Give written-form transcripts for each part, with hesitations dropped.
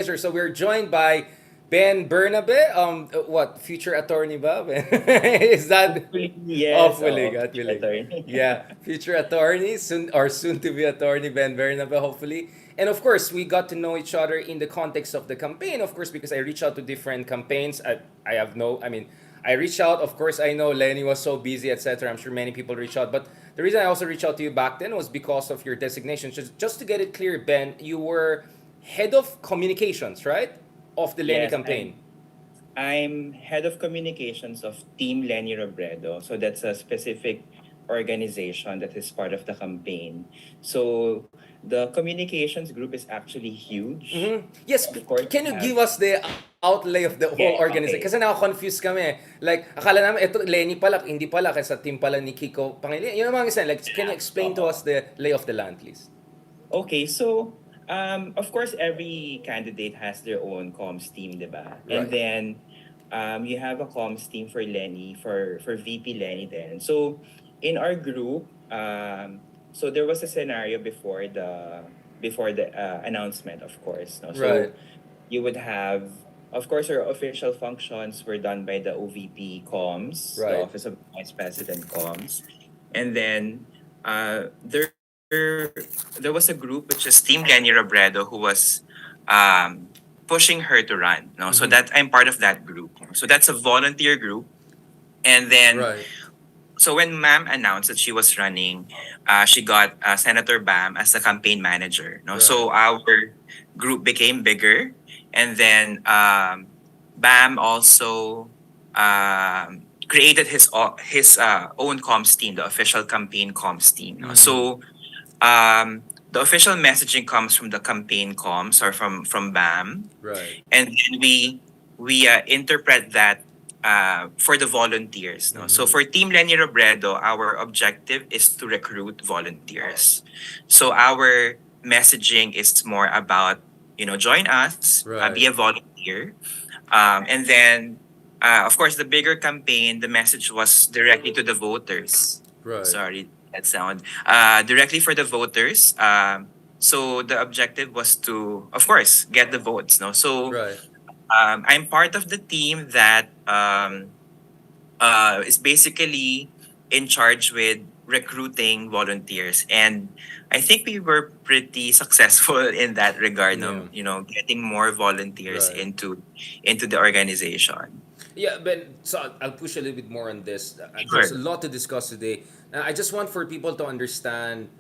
pleasure. So we're joined by Ben Bernabe. What future attorney, ba? Ben? Is that Hopefully, yes. hopefully, Oo, God future willing? attorney. Yeah, future attorney soon or soon to be attorney Ben Bernabe, hopefully. And of course, we got to know each other in the context of the campaign. Of course, because I reached out to different campaigns. I have no. I mean, I reached out. Of course, I know Lenny was so busy, etc. I'm sure many people reach out, but the reason I also reached out to you back then was because of your designation. Just to get it clear, Ben, you were head of communications, right? Of the Lenny Yes, campaign. I'm head of communications of Team Lenny Robredo. So that's a specific organization that is part of the campaign. So the communications group is actually huge. Yes, Of course, can we you have. give us the outlay of the whole Yeah, organization? okay. Kasi naka-confused kami. Like, akala namin, ito, Lenny pala, hindi pala, kasi team pala ni Kiko Pangilinan. Yun ang mga isa. Like, can you explain to us Oo. the lay of the land, please? Okay, so of course, every candidate has their own comms team, diba? And Right. then you have a comms team for Lenny, for VP Lenny then. So in our group, so there was a scenario before the announcement, of course. No? Right. So you would have, of course, our official functions were done by the OVP comms, the Right. Office of Vice President comms. And then there was a group which is Team Lenny Robredo who was pushing her to run. No, so that I'm part of that group. So that's a volunteer group. And then Right. so when Ma'am announced that she was running, she got Senator Bam as the campaign manager. No, Right. so our group became bigger, and then Bam also created his own comms team, the official campaign comms team. No? So the official messaging comes from the campaign comms or from BAM, Right. and then we interpret that for the volunteers. No, so for Team Lenny Robredo, our objective is to recruit volunteers. So our messaging is more about join us, be Right. a volunteer, and then of course the bigger campaign, the message was directly to the voters. Right. Sorry, that sound. Directly for the voters. So the objective was to, of course, get the votes. No, so Right. I'm part of the team that is basically in charge with recruiting volunteers, and I think we were pretty successful in that regard. Yeah. No, getting more volunteers Right. into the organization. Yeah, but so I'll push a little bit more on this. There's a Sure. lot to discuss today. I just want for people to understand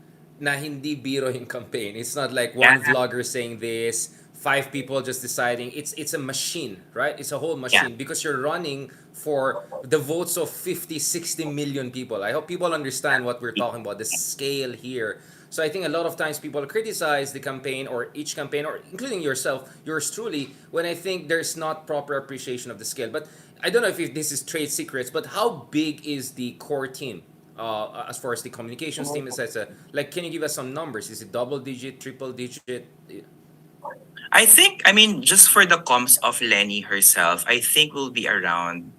na hindi biro yung campaign. It's not like Yeah. one vlogger saying this, five people just deciding. It's a machine, right? It's a whole Yeah. machine because you're running for the votes of 50, 60 million people. I hope people understand what we're talking about, the scale here. So I think a lot of times people criticize the campaign or each campaign or including yourself, yours truly, when I think there's not proper appreciation of the scale. But I don't know if this is trade secrets, but how big is the core team as far as the communications team is? Like, can you give us some numbers? Is it double digit, triple digit? I mean, just for the comms of Lenny herself, I think will be around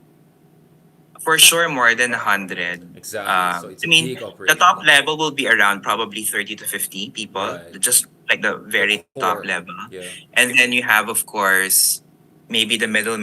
for sure more than 100. Exactly. So it's I a mean, big the operation. top level will be around probably 30 to 50 people, Right. just like the The very top core. level. Yeah. And then you have, of course, maybe the middle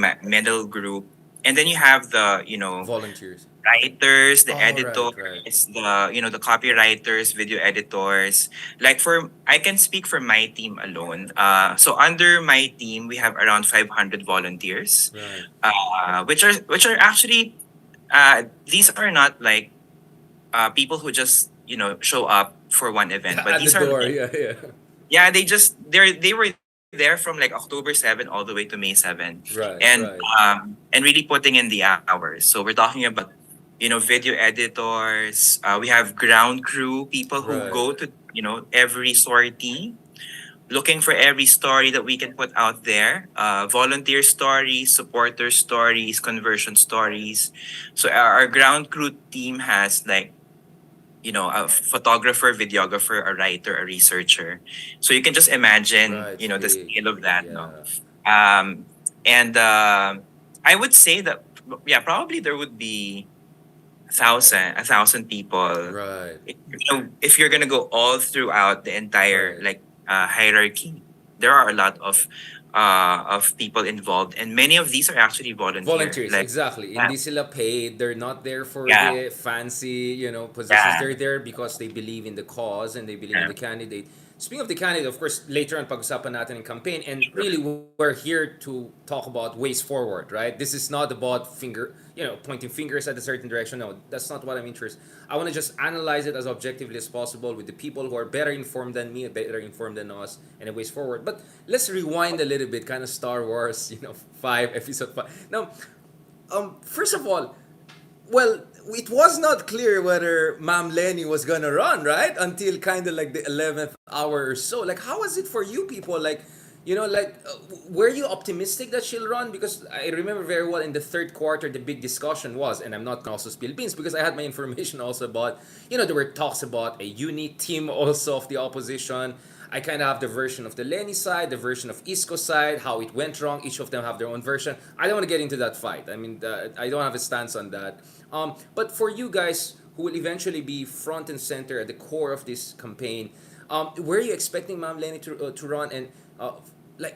group. And then you have the, Volunteers. writers, the Oh, right, right. editors, the copywriters, video editors. Like I can speak for my team alone. So under my team, we have around 500 volunteers, Right. which are actually these are not like people who just show up for one event, but At the these are door, like, yeah, yeah. yeah, they were there from like October 7 all the way to May 7, and Right, right. really putting in the hours. So we're talking about video editors. We have ground crew, people who Right. go to every sortie, looking for every story that we can put out there. Volunteer stories, supporter stories, conversion stories. So our ground crew team has like a photographer, videographer, a writer, a researcher. So you can just imagine, Right, it's the big. scale of that, no? Yeah. Um, and I would say that, yeah, probably there would be a thousand people. Right. If you're gonna go all throughout the entire Right. like hierarchy, there are a lot of of people involved, and many of these are actually volunteer. Volunteers, Like, exactly. yeah, Hindi sila paid. They're not there for yeah, the fancy, positions. yeah, They're there because they believe in the cause and they believe in yeah, the candidate. Speaking of the candidate, of course, later on pag-usapan natin in campaign, and sure. really we're here to talk about ways forward, right? This is not about pointing fingers at a certain direction. No, that's not what I'm interested. I want to just analyze it as objectively as possible with the people who are better informed than me, better informed than us, and ways forward. But let's rewind a little bit, kind of Star Wars, five episode five. Now, first of all, well, it was not clear whether Ma'am Lenny was gonna run, right? Until kind of like the 11th hour or so. Like, how was it for you people? Like, were you optimistic that she'll run? Because I remember very well in the third quarter, the big discussion was, and I'm not gonna also spill beans because I had my information also about, there were talks about a unit team also of the opposition. I kind of have the version of the Lenny side, the version of Isco side, how it went wrong. Each of them have their own version. I don't want to get into that fight. I mean, I don't have a stance on that. But for you guys who will eventually be front and center at the core of this campaign, were you expecting Ma'am Lenny to run, and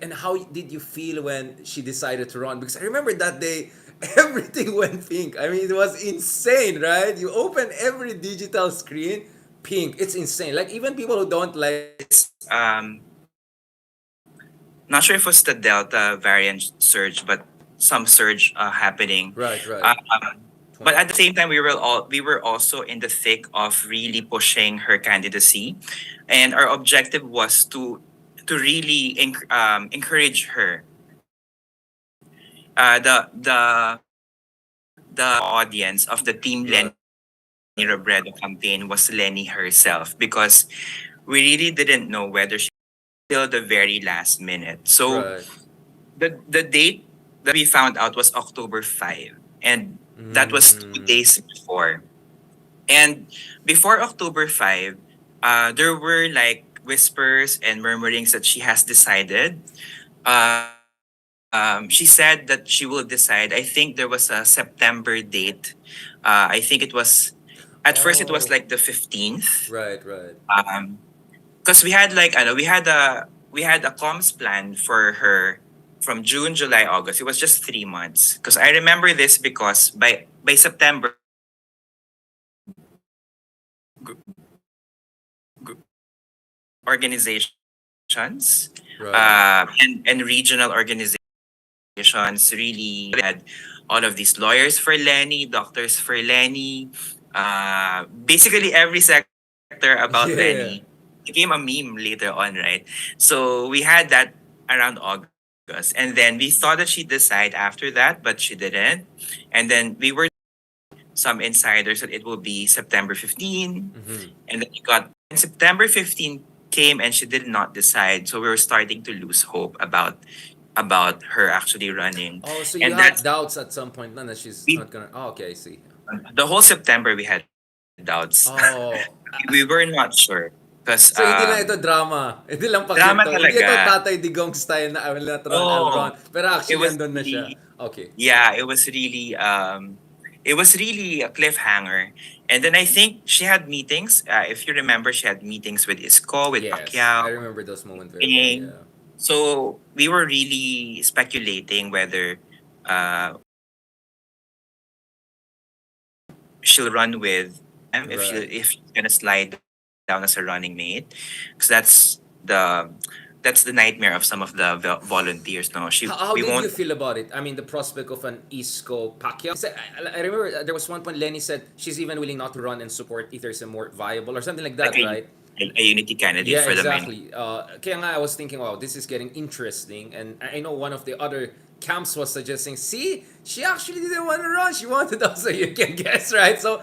and how did you feel when she decided to run? Because I remember that day everything went pink. I mean, it was insane, right? You open every digital screen, pink. It's insane. Like even people who don't like. It's not sure if it was the Delta variant surge, but some surge happening. Right, right. But at the same time, we were also in the thick of really pushing her candidacy, and our objective was to really encourage her. The audience of the Team Right. Lenny Robredo campaign was Lenny herself, because we really didn't know whether she till the very last minute. So Right. the date that we found out was October 5, and that was 2 days before. And before October 5, there were like whispers and murmurings that she has decided. She said that she will decide. I think there was a September date. I think it was at first it was Oh. like the 15th. Right, right. Because we had like I know we had a comms plan for her from June, July, August. It was just 3 months. Because I remember this because by September, organizations Right. and regional organizations really had all of these lawyers for Lenny, doctors for Lenny, basically every sector about Yeah. Lenny became a meme later on, right? So we had that around August. And then we thought that she'd decide after that, but she didn't. And then we were some insiders that it will be September 15. Mm-hmm. And then we got and September 15 came and she did not decide. So we were starting to lose hope about her actually running. Oh, so you And had that's doubts at some point na she's we not gonna. Oh, okay, I see. the whole September we had doubts. Oh. We were not sure because So hindi lang ito drama. Hindi lang drama pakinto. Hindi ito talaga. Tatay Digong style na I will not run, I'll run. Oh, Pero it actually, was andun na siya. really Okay. yeah, it was really a cliffhanger. And then I think she had meetings. If you remember, she had meetings with Isco, with Yes. I Pacquiao. remember those moments very well, yeah. So we were really speculating whether uh, she'll run with Right. if she's gonna slide down as a running mate, because that's the nightmare of some of the volunteers. No, How we did you won't feel about it? I mean, the prospect of an Isco Pacquiao. I remember there was one point Lenny said she's even willing not to run and support if there's a more viable or something like like that, right? a unity candidate Yeah, for the men. exactly. Kaya nga I was thinking, wow, this is getting interesting. And I know one of the other camps was suggesting, see, she actually didn't want to run. She wanted also, you can guess, right? So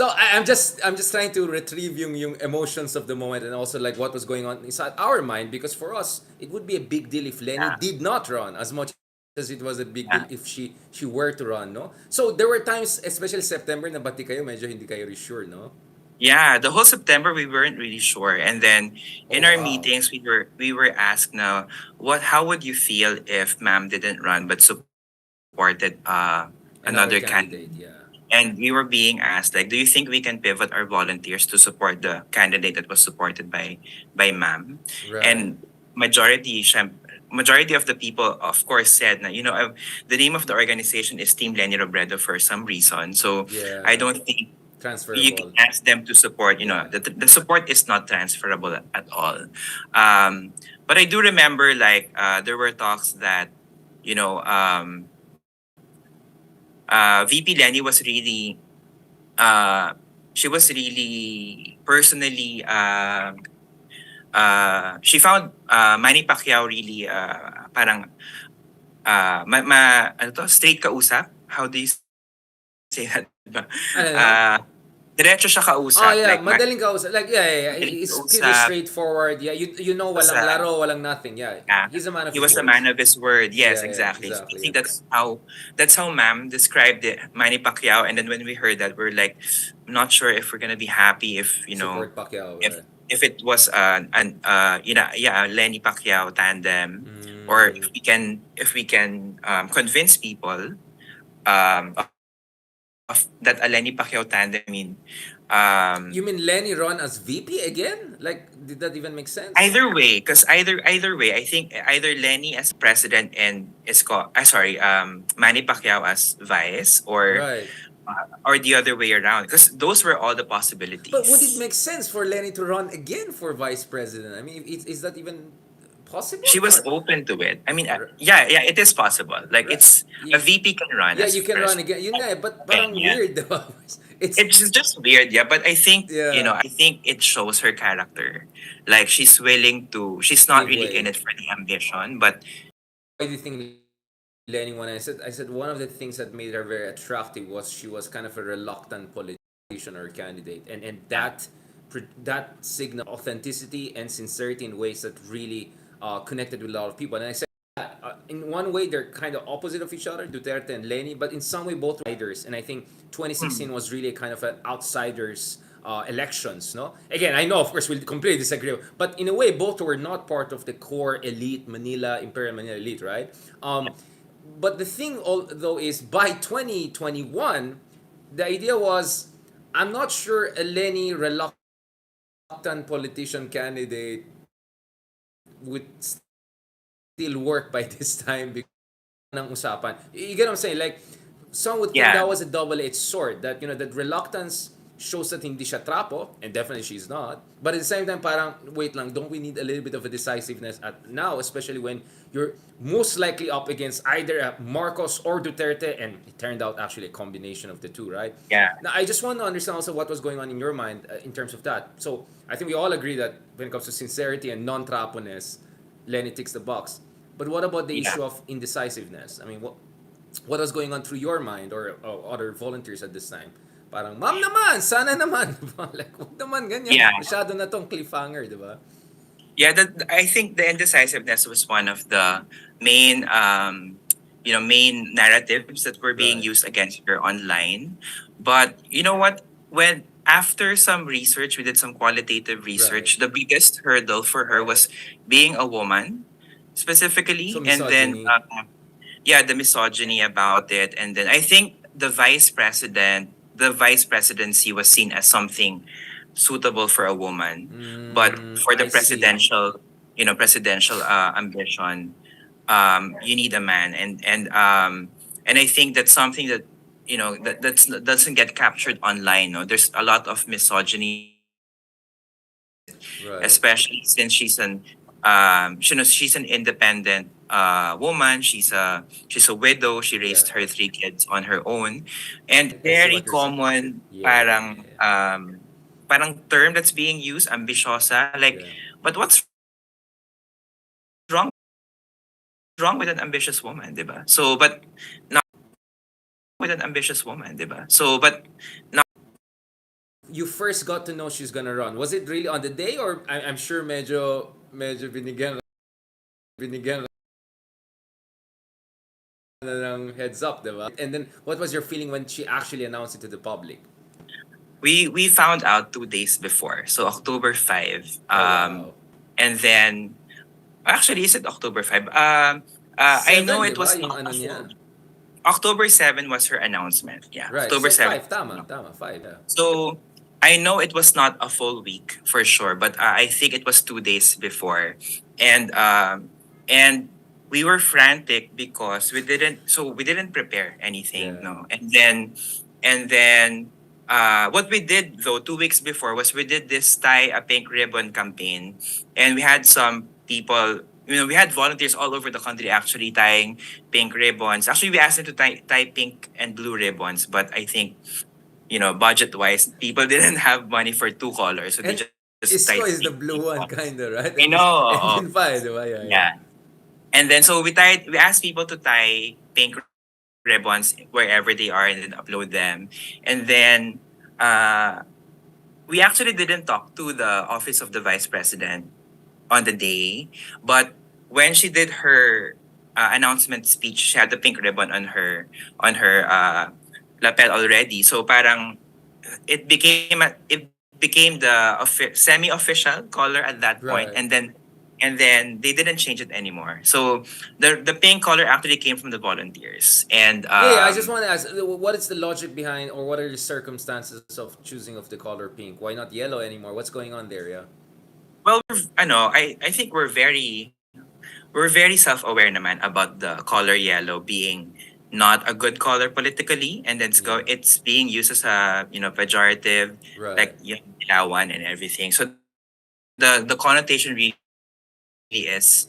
I'm just trying to retrieve yung emotions of the moment and also like what was going on inside our mind, because for us it would be a big deal if Lenny Yeah, did not run as much as it was a big deal yeah. if she were to run, no? So there were times, especially September, na bati kayo, medyo hindi kayo sure, no? Yeah, the whole September we weren't really sure, and then Oh in our wow. meetings we were asked now, what how would you feel if Ma'am didn't run but supported Another another candidate? candidate, yeah. And we were being asked, like, do you think we can pivot our volunteers to support the candidate that was supported by Ma'am? Right. And majority, majority of the people, of course, said na, the name of the organization is Team Lenny Robredo for some reason. So I Yeah. don't think you can Transferable. ask them to support. Yeah. The support is not transferable at all. But I do remember, like, there were talks that, you know, VP Lenny was really, uh, she was really personally, she found Manny Pacquiao really, parang, ano to, straight kausap. How do you say that? Diba? Ano na? Uh, Diretso siya Oh kausap. yeah, Like, madaling kausap. Like yeah. madaling He's pretty kausap. straightforward. Yeah, you know Was walang laro, walang nothing. Yeah. yeah, He's a man of he his was a words. man of his word. Yes, Yeah, exactly. So I exactly. think Yeah. that's how Ma'am described it, Manny Pacquiao. And then when we heard that, we're like, I'm not sure if we're gonna be happy if Support Pacquiao, if right? if it was an yeah, a Lenny Pacquiao tandem, or Mm. if we can convince people of that a Lenny Pacquiao tandem. I mean, You mean Lenny run as VP again? Like, did that even make sense? either way, because either way, I think either Lenny as president and sorry, Manny Pacquiao as vice, Right. or the other way around, because those were all the But would it possibilities. make sense for Lenny to run again for vice president? I mean, is that even possible? She was Or open to it. I mean, r- yeah, it is possible. Like, r- it's a VP can run yeah, as you can run president. again. Yun nga eh, but parang Yeah, weird, diba? It's it's just weird, yeah. But I think yeah, I think it shows her character. Like, she's willing to. She's not give really in way. it for the ambition, but Why do you think Lenny, when I said one of the things that made her very attractive was she was kind of a reluctant politician or candidate, and that signal authenticity and sincerity in ways that really connected with a lot of people. And I said in one way they're kind of opposite of each other, Duterte and Lenny, but in some way both outsiders. And I think 2016 was really kind of an outsiders elections. No, again, I know of course we'll completely disagree, but in a way both were not part of the core elite Manila Imperial Manila elite, right? But the thing, though, is by 2021, the idea was I'm not sure a Lenny reluctant politician candidate would still work by this time because ng usapan. You get what I'm saying? Like, some would think yeah, that was a double-edged sword. That, that reluctance shows that hindi siya trapo, and definitely she's not. But at the same time, parang, wait lang, don't we need a little bit of a decisiveness at now, especially when you're most likely up against either Marcos or Duterte, and it turned out actually a combination of the two, right? yeah, Now, I just want to understand also what was going on in your mind in terms of that. So, I think we all agree that when it comes to sincerity and non-traponess, Lenny ticks the box. But what about the yeah. issue of indecisiveness? I mean, what was going on through your mind or other volunteers at this time? Parang, ma'am naman, sana naman. Like, wag naman ganyan. Yeah, Masyado na tong cliffhanger, di ba? yeah. That, I think the indecisiveness was one of the main, main narratives that were being Right. used against her online. But you know what? When after some research, we did some qualitative Right. research. The biggest hurdle for her was being a woman, So specifically, and then misogyny. yeah, the misogyny about it, and then I think the vice presidency was seen as something suitable for a woman, but for the I see. presidential ambition, you need a man, and I think that's something that that doesn't get captured online. No, there's a lot of misogyny, Right. especially since she's an independent woman. She's a widow. She Yeah. raised her three kids on her own, and I see very what you're saying. common Yeah. parang term that's being used, ambisyosa. Like, Yeah. but what's wrong with an ambitious woman, diba? So, but now with an ambitious woman, diba? So, but now You first got to know she's gonna run. Was it really on the day, or I'm sure medyo binigyan na ng heads up, diba? And then, what was your feeling when she actually announced it to the public? we found out 2 days before, so October 5. Oh, wow. And then actually, is it October 5? I know 7, it diba? was Yung not ano a full. niya. October 7 was her announcement. Yeah, Right. October So, 7. 5. Tama. 5, yeah. So I know it was not a full week for sure, but I think it was 2 days before, and we were frantic because we didn't prepare anything, Yeah. no. And then what we did though 2 weeks before was we did this tie a pink ribbon campaign, and we had some people, we had volunteers all over the country actually tying pink ribbons. Actually, we asked them to tie pink and blue ribbons, but I think, budget wise, people didn't have money for two colors, so they And just tied pink Isco is the ribbons. blue one, kinda, right? I And know. and Oo. yun pa, di ba? Yeah, yeah. Yeah. And then so we asked people to tie pink ribbons wherever they are and then upload them. And then uh we actually didn't talk to the office of the vice president on the day, but when she did her announcement speech, she had the pink ribbon on her lapel already. So parang it became the semi-official color at that point, Right. and then they didn't change it anymore. So the pink color actually came from the volunteers, and Yeah, yeah, I just want to ask, what is the logic behind, or what are the circumstances of choosing of the color pink? Why not yellow anymore? What's going on there? Yeah. well, I know, I think we're very self-aware naman about the color yellow being not a good color politically, and Yeah. it's being used as a pejorative, Right. like ilawan and everything. So the connotation really is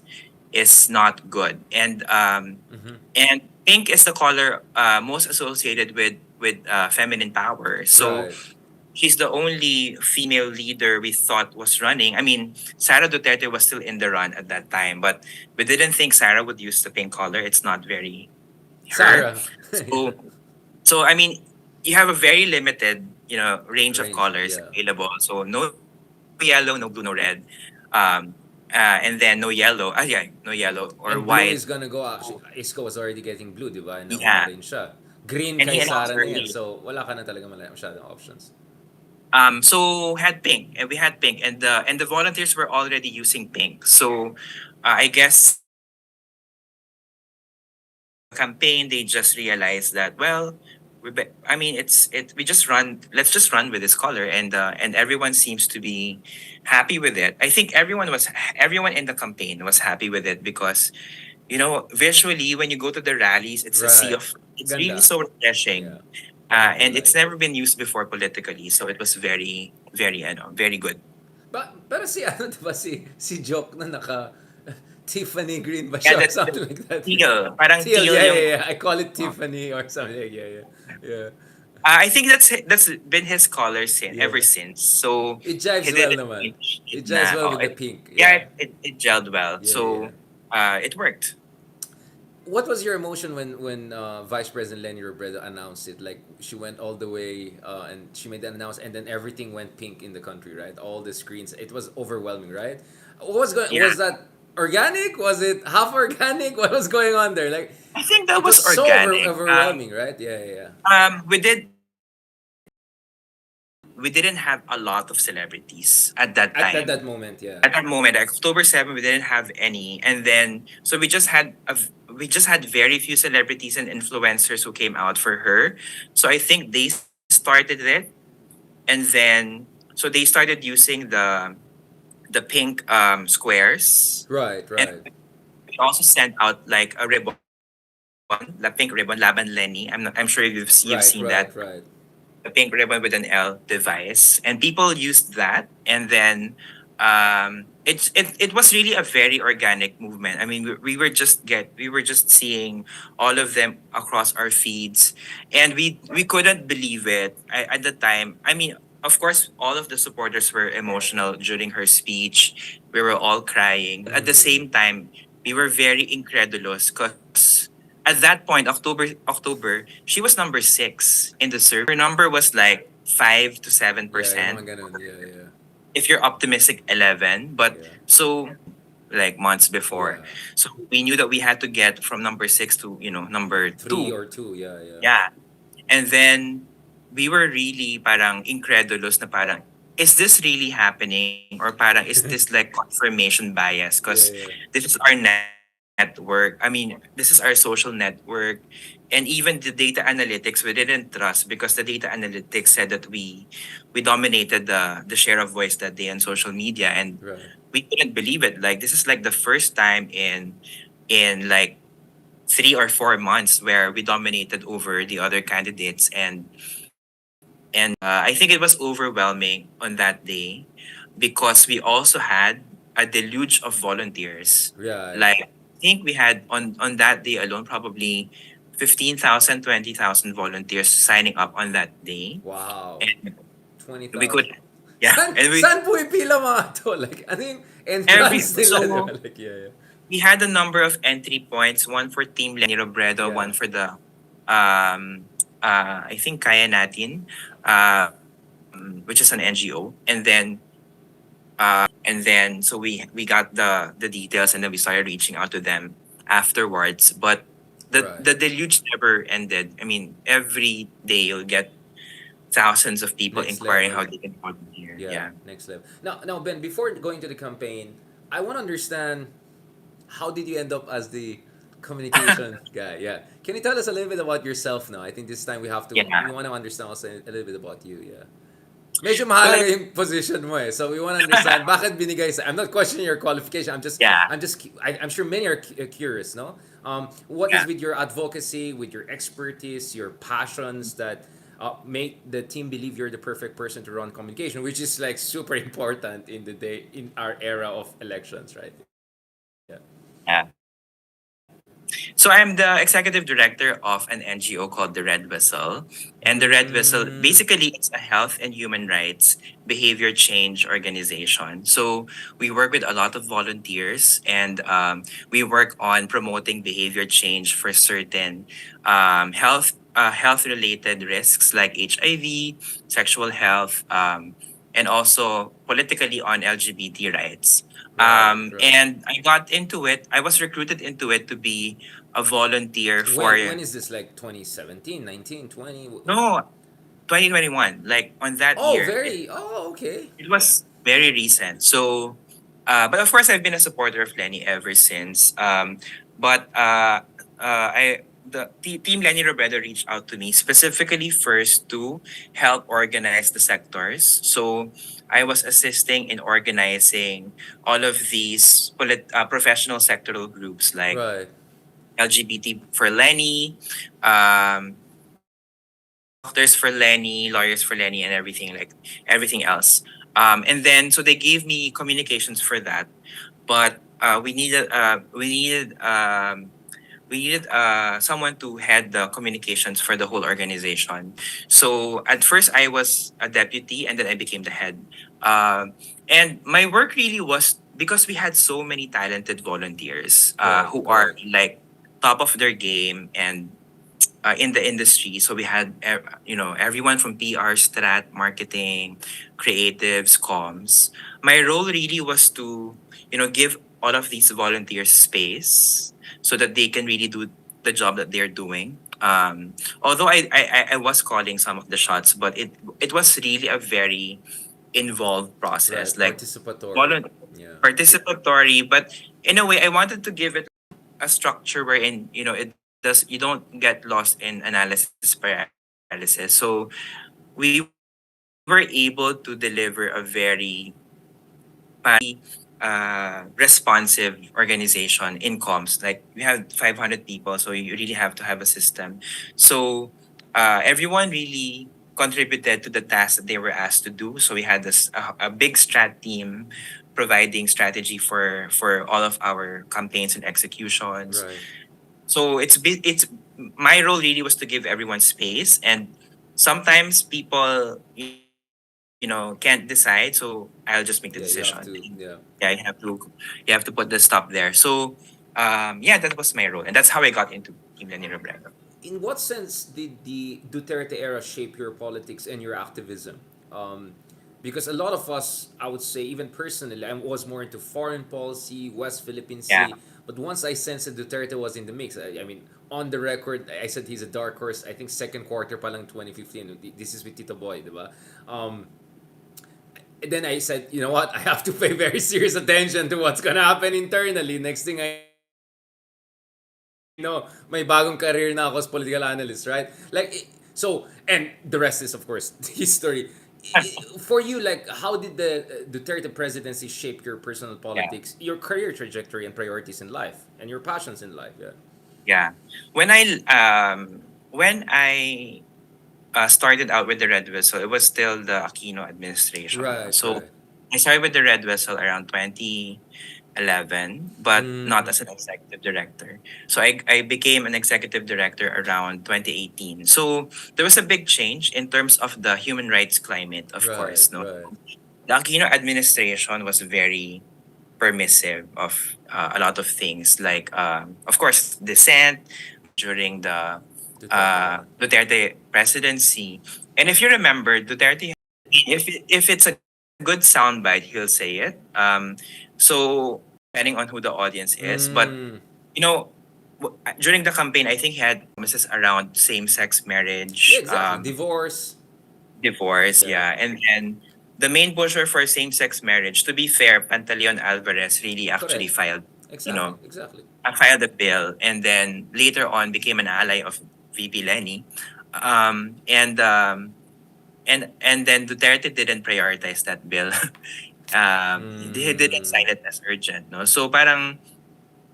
not good. And Mm-hmm. pink is the color most associated with feminine power. So Right. she's the only female leader we thought was running. I mean, Sara Duterte was still in the run at that time, but we didn't think Sara would use the pink color. It's not very her. Sarah. Yeah. So I mean, you have a very limited, range of Range. colors Yeah. available. So no yellow, no blue, no red. And then no yellow. Yeah, no yellow or And blue white. is gonna go, actually. Isco was already getting blue, di ba? Nauna Yeah. rin siya. Green And kay he announced Sarah na yan. early. So, wala ka na talaga masyadong options. So had pink, and we had pink, and the volunteers were already using pink. So I guess the campaign, they just realized that, well, I mean, we just run. Let's just run with this color, and everyone seems to be happy with it. I think everyone in the campaign was happy with it because, visually when you go to the rallies, it's a sea Right. of. It's really Ganda. so refreshing, Yeah. Ganda and it's kulay. never been used before politically, so it was very, very, very good. Pero si ano, diba, si Joke na naka Tiffany green ba Yeah, siya or the something like that? parang Teal, teal yeah, yung. yeah, yeah. I call it uh, Tiffany or something. Yeah, yeah, yeah. I think that's been his color ever Yeah. since. So It he jives well didn't naman. change it It jives na. well Oh, with the pink. yeah, Yeah. it gelled well. Yeah, yeah. So it worked. What was your emotion when Vice President Leni Robredo announced it? Like, she went all the way, and she made the announcement, and then everything went pink in the country, right? All the screens. It was overwhelming, right? What was going? Yeah, Was that organic? Was it half organic? What was going on there? Like, I think that it was was so organic. overwhelming, right? Yeah, yeah, yeah. We didn't have a lot of celebrities at that At time. that moment, yeah. At that moment, like October 7th, we didn't have any, and then so we just had very few celebrities and influencers who came out for her. So I think they started it, and then so they started using the pink squares, Right, and right, we also sent out like a ribbon, the pink ribbon, Laban Lenny. I'm sure you've seen that, right, right, right. the pink ribbon with an L device, and people used that, and then it was really a very organic movement. I mean, we were just seeing all of them across our feeds, and we couldn't believe it at the time. I mean, of course, all of the supporters were emotional during her speech. We were all crying, but at the Mm. same time, we were very incredulous because at that point, October, she was number 6 in the survey. Her number was like 5 to 7 Yeah, yung percent. mga ganun. Yeah, yeah, If you're optimistic, 11. But yeah, so like months before, yeah. so we knew that we had to get from number 6 to number Three 2. or two. Yeah, yeah, Yeah, and then we were really parang incredulous na parang, is this really happening, or parang is this like confirmation bias? Because yeah, yeah. this is our network. I mean, this is our social network, and even the data analytics we didn't trust because the data analytics said that we dominated the share of voice that day on social media, and Right. we couldn't believe it. Like, this is like the first time in in like 3 or 4 months where we dominated over the other candidates. And I think it was overwhelming on that day because we also had a deluge of volunteers. Right. Like I think we had on that day alone probably 15,000, 20,000 volunteers signing up on that day. Wow. And we 20,000. could, yeah, and we Saan po ipila mga to? Like, ano yung every entrance nila, di ba? so Like, yeah, yeah. we had a number of entry points, one for Team Lenny Robredo, Yeah. one for the I think Kaya Natin, which is an NGO. And then so we got the details, and then we started reaching out to them afterwards. But Right. the deluge never ended. I mean, every day you'll get thousands of people Next inquiring level. how they can volunteer. Yeah, Yeah. next level. Now, Ben, before going to the campaign, I want to understand how did you end up as the communication guy? Yeah. Can you tell us a little bit about yourself now? I think this time we Yeah. want to understand also a little bit about you. Yeah. Medyo Well, mahalaga yung position mo eh. So we want to understand bakit binigay sa... I'm not questioning your qualification. yeah. I'm sure many are curious, no? What is Yeah. with your advocacy, with your expertise, your passions that make the team believe you're the perfect person to run communication, which is like super important in the day in our era of elections, right? Yeah. Yeah. So I'm the executive director of an NGO called the Red Whistle. And the Red Whistle Mm, basically it's a health and human rights behavior change organization. So we work with a lot of volunteers, and we work on promoting behavior change for certain health related risks like HIV, sexual health, and also politically on LGBT rights. right, right. And I got into it. I was recruited into it to be a volunteer for When is this, like 2017, 19, 20? no 2021. Like on that Oh, year, very. Oh, okay. it was very recent. So, but of course, I've been a supporter of Lenny ever since. But I the team Lenny Robredo reached out to me specifically first to help organize the sectors. So I was assisting in organizing all of these professional sectoral groups like Right. LGBT for Lenny, um, doctors for Lenny, lawyers for Lenny, and everything else. And then so they gave me communications for that, but we needed someone to head the communications for the whole organization. So at first I was a deputy, and then I became the head. And my work really was because we had so many talented volunteers Right, who are right, like top of their game and in the industry. So we had, everyone from PR, strat, marketing, creatives, comms. My role really was to, give all of these volunteers space so that they can really do the job that they're doing. Although I was calling some of the shots, but it was really a very involved right. process, like Participatory. volun- Yeah. participatory. But in a way, I wanted to give it a structure wherein it does you don't get lost in analysis paralysis. So we were able to deliver a very responsive organization in comms. Like we have 500 people, so you really have to have a system. So everyone really contributed to the task that they were asked to do. So we had a big strat team providing strategy for all of our campaigns and executions. Right. So it's my role really was to give everyone space, and sometimes people can't decide, so I'll just make the decision. Yeah, you have to. Yeah. You have to put the stop there. So yeah, that was my role, and that's how I got into Team Lenny Robredo. In what sense did the Duterte era shape your politics and your activism? Because a lot of us, I would say, even personally, I was more into foreign policy, West Philippine Yeah. Sea. But once I sensed that Duterte was in the mix, I mean, on the record, I said he's a dark horse. I think second quarter pa lang 2015. This is with Tito Boy, di ba? And then I said, you know what? I have to pay very serious attention to what's gonna happen internally. Next thing I know, may bagong career na ako as political analyst, right? So, and the rest is, of course, history. For you, like, how did the Duterte presidency shape your personal Yeah. politics, your career trajectory, and priorities in life, and your passions in life? Yeah. Yeah. When I started out with the Red Whistle, it was still the Aquino administration. No? Right. So Right. I started with the Red Whistle around 2011, but not Mm, as an executive director. So I became an executive director around 2018. So there was a big change in terms of the human rights climate, of right. course. No, Right. the Aquino administration was very permissive of a lot of things, like of course dissent during the Duterte. Yeah. Duterte presidency. And if you remember, Duterte, if it's a good soundbite, he'll say it. So depending on who the audience is, but Mm, you know, during the campaign, I think he had promises around same-sex yeah. marriage, Exactly. Divorce. divorce, Yeah. yeah, and then the main pusher for same-sex marriage. To be fair, Pantaleon Alvarez really actually Correct. filed, you Exactly. know, Exactly. filed a bill, and then later on became an ally of VP Lenny, um, and um, and then Duterte didn't prioritize that bill. He didn't Mm, sign it as urgent, no. So parang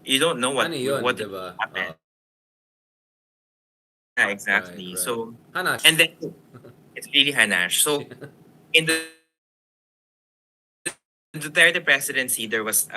you don't know ano yun, what di will ba? happen. Yeah, Right. exactly. Right. So and Hanash. then it's really hanash. So in the Duterte presidency, there was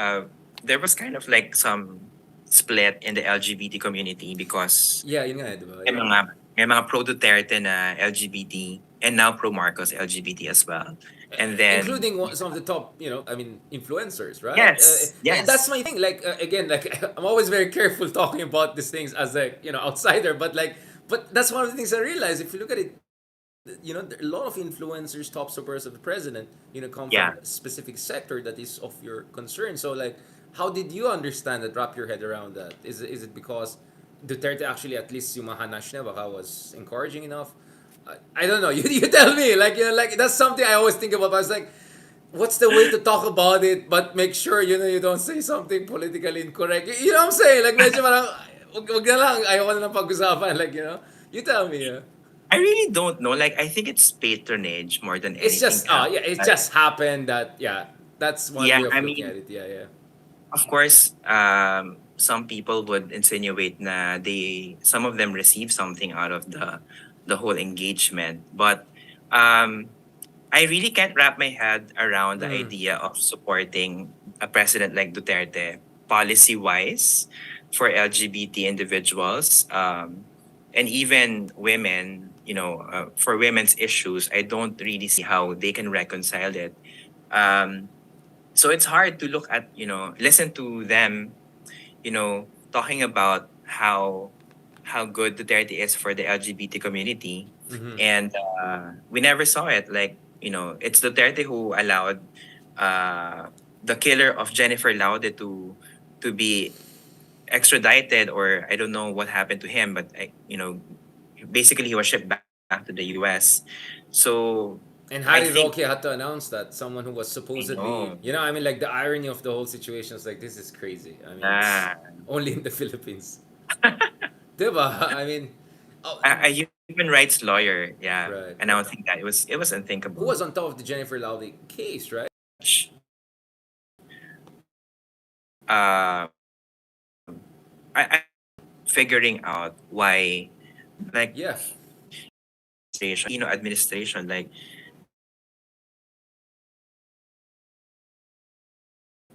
kind of like some split in the LGBT community because Yeah, yun nga, di ba? may Yeah. mga pro Duterte na LGBT and now pro Marcos LGBT as well. And then Including some of the top, I mean, influencers, right? yes, And that's yes, my thing. Like, again, like, I'm always very careful talking about these things as a, outsider. But like, but that's one of the things I realize. If you look at it, a lot of influencers, top supporters of the president, come from yeah. a specific sector that is of your concern. So like, how did you understand that? Wrap your head around that. Is it because Duterte actually, at least yung mahanash niya baka was encouraging enough? I don't know. You tell me. Like, like that's something I always think about. I was like, what's the way to talk about it, but make sure you don't say something politically incorrect. You know what I'm saying? Like, medyo parang wag na lang. Ayaw ko na lang pag-usapan. Like, you tell me. I really don't know. Like I think it's patronage more than It's anything just, else. yeah, it Like, just happened that, yeah, that's one yeah, way of I looking mean, at it. Yeah, yeah. of course, some people would insinuate na some of them receive something out of the whole engagement, but um, I really can't wrap my head around the Mm. idea of supporting a president like Duterte policy wise for LGBT individuals, and even women. For women's issues, I don't really see how they can reconcile it. Um, so it's hard to look at, listen to them, talking about how good Duterte is for the LGBT community, Mm-hmm. and we never saw it. Like, it's Duterte who allowed uh, the killer of Jennifer Laude to be extradited, or I don't know what happened to him, but basically he was shipped back to the U.S. So And I Harry think Roque had to announce that someone who was I supposedly, know. I mean, like the irony of the whole situation is like, this is crazy. I mean, it's Ah. only in the Philippines. Diba? I mean, oh, A human rights lawyer, yeah, right, right. announcing that it was Who unthinkable. was on top of the Jennifer Lowry case, right? Uh, I figuring out why, like, Yeah. station, administration, like,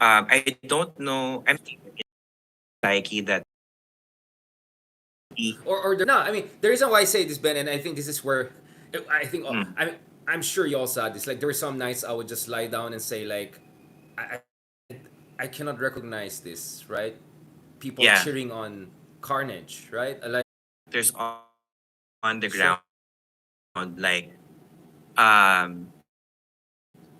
I don't know. I'm thinking psyche that he, Or no, I mean, the reason why I say this, Ben, and I think this is where I think mm, I'm sure you all saw this. Like, there were some nights I would just lie down and say, like, I I cannot recognize this, right? People yeah, cheering on carnage, right? Like, there's on the so ground, like, um,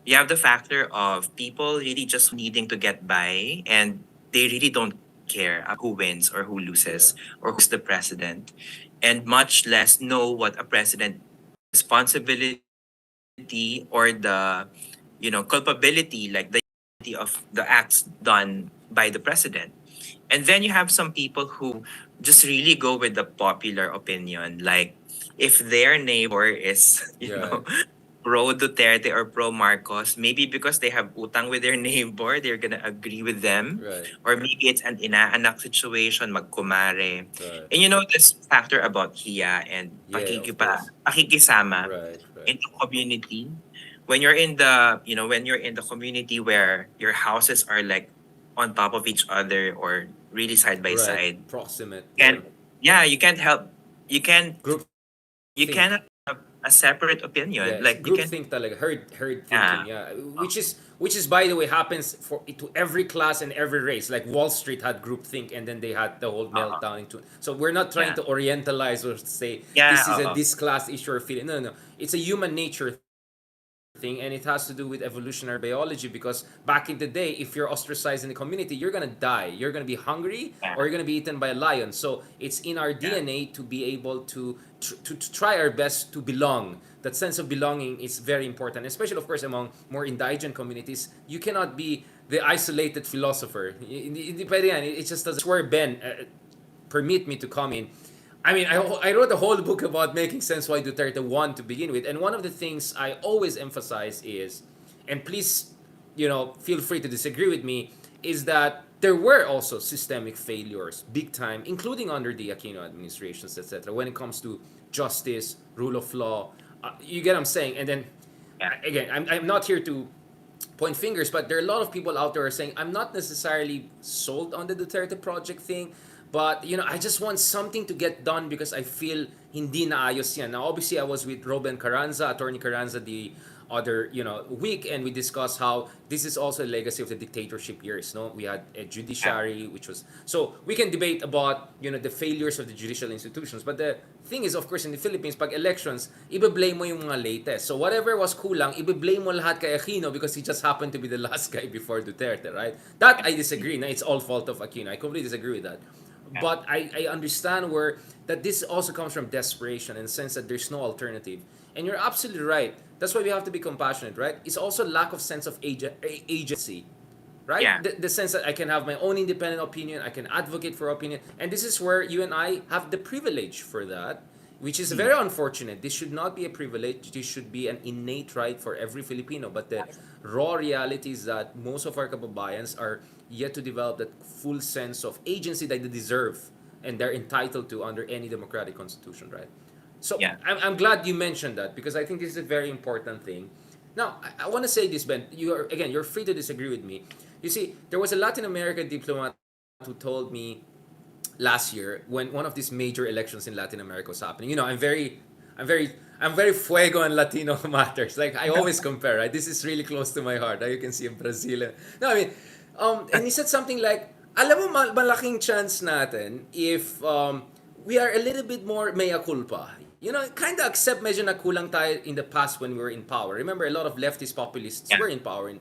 you have the factor of people really just needing to get by, and they really don't care who wins or who yeah, loses or who's the president, and much less know what a president responsibility or the culpability, like the of the acts done by the president. And then you have some people who just really go with the popular opinion, like if their neighbor is yeah, pro Duterte or pro Marcos, maybe because they have utang with their neighbor, they're gonna agree with them. Right. Or maybe it's an inaanak situation, magkumare. Right. And you know this factor about hiya and Yeah, of course. pakikisama Right. Right. in the community. When you're in the, when you're in the community where your houses are like on top of each other or really side by Right. side, Proximate. Yeah. and yeah, you can't help, you can't, Group you think. cannot have a separate opinion. Yes, Like you group can, think talaga, herd yeah, thinking, yeah. Which is by the way happens to every class and every race. Like Wall Street had group think and then they had the whole uh, meltdown into. So we're not trying yeah, to orientalize or say yeah, this is a this class issue or feeling. No, no, no. It's a human nature thing and it has to do with evolutionary biology because back in the day if you're ostracized in the community you're gonna die, you're gonna be hungry yeah, or you're gonna be eaten by a lion. So it's in our yeah, DNA to be able to try our best to belong. That sense of belonging is very important, especially of course among more indigent communities. You cannot be the isolated philosopher. It just doesn't. Where Ben permit me to come in. I mean, I wrote a whole book about making sense why Duterte won to begin with. And one of the things I always emphasize is, and please, feel free to disagree with me, is that there were also systemic failures, big time, including under the Aquino administrations, etc., when it comes to justice, rule of law. You get what I'm saying? And then, yeah, again, I'm not here to point fingers, but there are a lot of people out there saying I'm not necessarily sold on the Duterte project thing, but I just want something to get done because I feel hindi naayos yan. Now, obviously, I was with Robin Carranza, Attorney Carranza, the other week, and we discussed how this is also a legacy of the dictatorship years. No, we had a yeah, judiciary, which was so we can debate about the failures of the judicial institutions, but the thing is, of course, in the Philippines, pag elections, ibe-blame mo yung mga latest. So whatever was kulang, ibe-blame mo lahat kay Aquino because he just happened to be the last guy before Duterte, right? That I disagree. Na it's all fault of Aquino. I completely disagree with that. yeah, But I understand where that this also comes from desperation and sense that there's no alternative. And you're absolutely right. That's why we have to be compassionate, right? It's also lack of sense of agency, right? yeah, The sense that I can have my own independent opinion, I can advocate for opinion, and this is where you and I have the privilege for that, which is very unfortunate. This should not be a privilege. This should be an innate right for every Filipino. But the raw reality is that most of our kababayans are yet to develop that full sense of agency that they deserve and they're entitled to under any democratic constitution, right? So yeah, I'm glad you mentioned that because I think this is a very important thing. Now, I want to say this, Ben. You're free to disagree with me. You see, there was a Latin American diplomat who told me last year when one of these major elections in Latin America was happening. I'm very fuego on Latino matters. Like I always compare, right? This is really close to my heart. You can see in Brazil. No, I mean, and he said something like, alam mo, malaking chance natin if we are a little bit more mea culpa. Kind of accept medyo nakulang tayo in the past when we were in power. Remember, a lot of leftist populists yeah, were in power in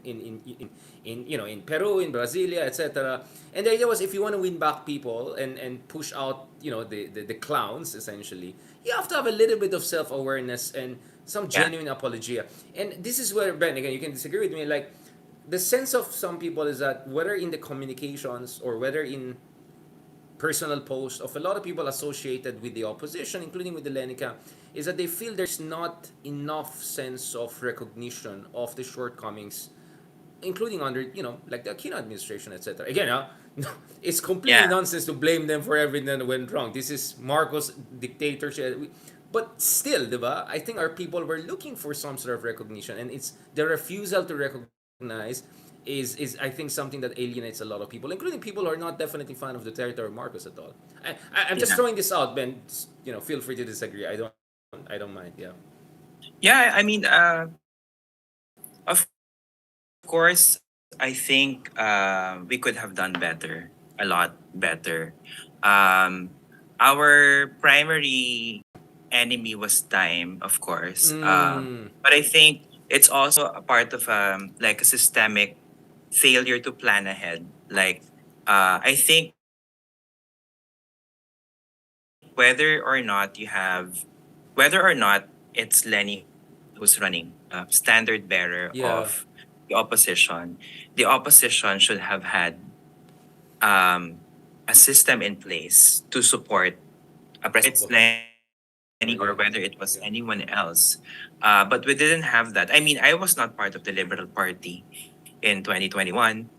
Peru, in Brasilia, etc. And the idea was if you want to win back people and push out the clowns essentially, you have to have a little bit of self awareness and some yeah, genuine apologia. And this is where Ben, again, you can disagree with me. Like the sense of some people is that whether in the communications or whether in personal post of a lot of people associated with the opposition, including with the Lenica, is that they feel there's not enough sense of recognition of the shortcomings, including under, like the Aquino administration, etc. Again, it's completely yeah, nonsense to blame them for everything that went wrong. This is Marcos' dictatorship. But still, diba? I think our people were looking for some sort of recognition, and it's the refusal to recognize is I think something that alienates a lot of people, including people who are not definitely fan of Duterte or Marcos at all. I'm just yeah, throwing this out, Ben. Feel free to disagree. I don't mind. Yeah. yeah. I mean, of course, I think we could have done better, a lot better. Um, our primary enemy was time, of course. Mm, But I think it's also a part of like a systemic failure to plan ahead. Like, I think whether or not you have, whether or not it's Lenny who's running, standard bearer yeah. of the opposition should have had um, a system in place to support a president. or whether it was anyone else. But we didn't have that. I mean, I was not part of the Liberal Party in 2021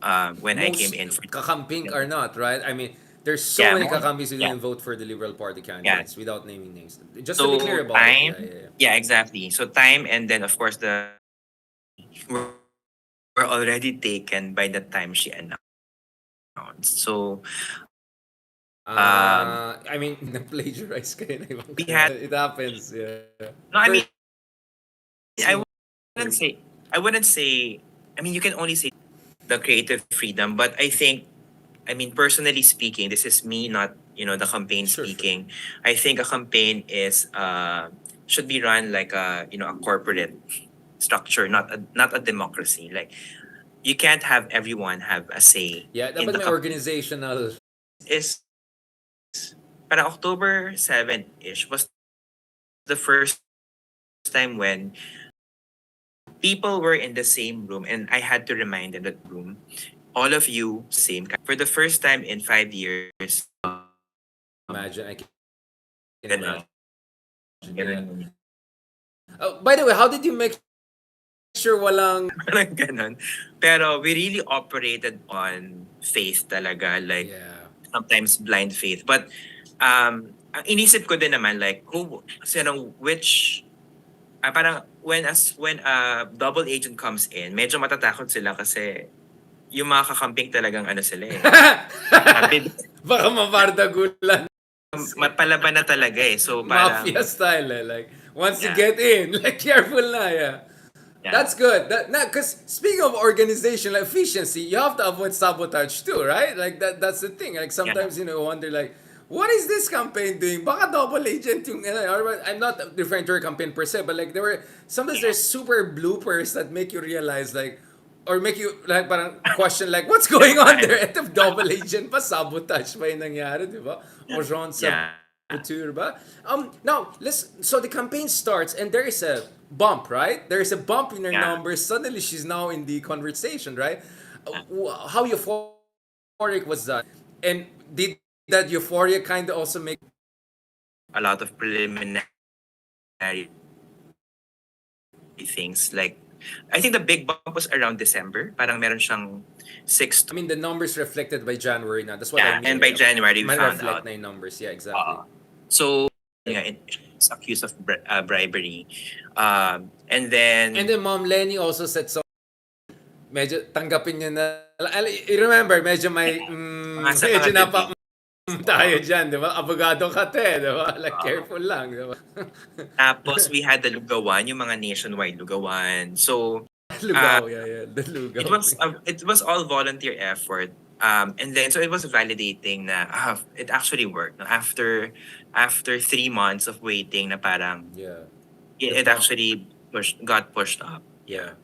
when I came Most in for kakamping are not, right? I mean, there's so yeah, many most, kakampis who yeah, didn't vote for the Liberal Party yeah. candidates without naming names. Just to be clear So about it. Yeah, time, yeah, yeah. yeah, exactly. So time, and then of course the were already taken by the time she announced. So I mean, na-plagiarize kayo na ibang we had It happens, yeah. no. I mean, First I wouldn't mover. say. I wouldn't say. I mean, you can only say the creative freedom, but I think. I mean, personally speaking, this is me, not the campaign Sure, sure. speaking. I think a campaign is should be run like a corporate structure, not a democracy. Like you can't have everyone have a say Yeah, in dapat the may campaign. organizational. Is para October 7th ish was the first time when people were in the same room, and I had to remind them that room, all of you same for the first time in 5 years. Imagine, I can Ganun, imagine. Yeah. ganun. By the way, how did you make sure walang... Parang ganun. Pero we really operated on faith talaga, like Yeah. sometimes blind faith. But ang inisip ko din naman like which parang when a double agent comes in, medyo matatakot sila kasi yung mga kakamping talagang ano sila eh. Bid, Baka mabardagulan. Mapalaban na talaga eh. So Mafia parang style, eh. Like, once you yeah, get in, like, careful na, yeah. yeah, That's good. Because speaking of organizational efficiency, you have to avoid sabotage too, right? Like that's the thing. Like yeah, sometimes wonder like, what is this campaign doing? Baka double agent yung or I'm not referring to your campaign per se, but like sometimes yeah, there's super bloopers that make you realize like, or make you like parang question like, what's going on there? Ito double agent pa, sabotage pa yung nangyari, di ba? O Jean yeah, Saboteur ba? Now, so the campaign starts and there is a bump, right? There is a bump in her yeah. numbers. Suddenly she's now in the conversation, right? How euphoric was that? And did that euphoria kind of also make... A lot of preliminary things like I think the big bump was around December. Parang meron siyang six I to mean, the numbers reflected by January na. That's what I yeah, mean. and by January we Might found reflect out. na yung numbers. Yeah, exactly. Uh, so yeah, it's accused of bribery, and And then then Mom Lenny also said so. Medyo tanggapin niya na... I remember, medyo may... mga sa mga medyo debate. tayo dyan, di ba? Abogado ka te, di ba? Like, careful lang, di ba? Tapos we had the lugawan, yung mga nationwide lugawan. So uh, Lugaw, yeah, yeah. The it lugaw. was all volunteer effort. And then so it was validating na it actually worked. No? After 3 months of waiting, na parang Yeah. The it bump. actually got pushed up. Yeah.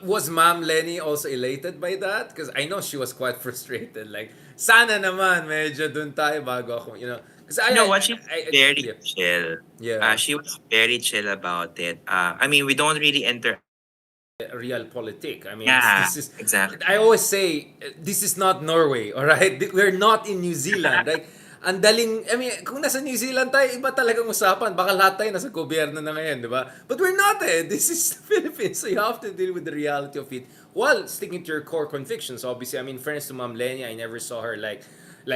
Was Ma'am Lenny also elated by that? Because I know she was quite frustrated. Like, sana naman, medyo dun tayo bago ako. Because You know what? She's very yeah. chill. Yeah. She was very chill about it. I mean, we don't really enter. Realpolitik. I mean, Yeah, this is... I exactly. always say, this is not Norway, all right? We're not in New Zealand. Like, ang daling... I mean, kung nasa New Zealand tayo, iba talagang usapan. Baka lahat tayo nasa gobyerno na ngayon, di ba? But we're not eh. This is the Philippines. So you have to deal with the reality of it while sticking to your core convictions. Obviously, I mean, fairness to Ma'am Lenya, I never saw her like,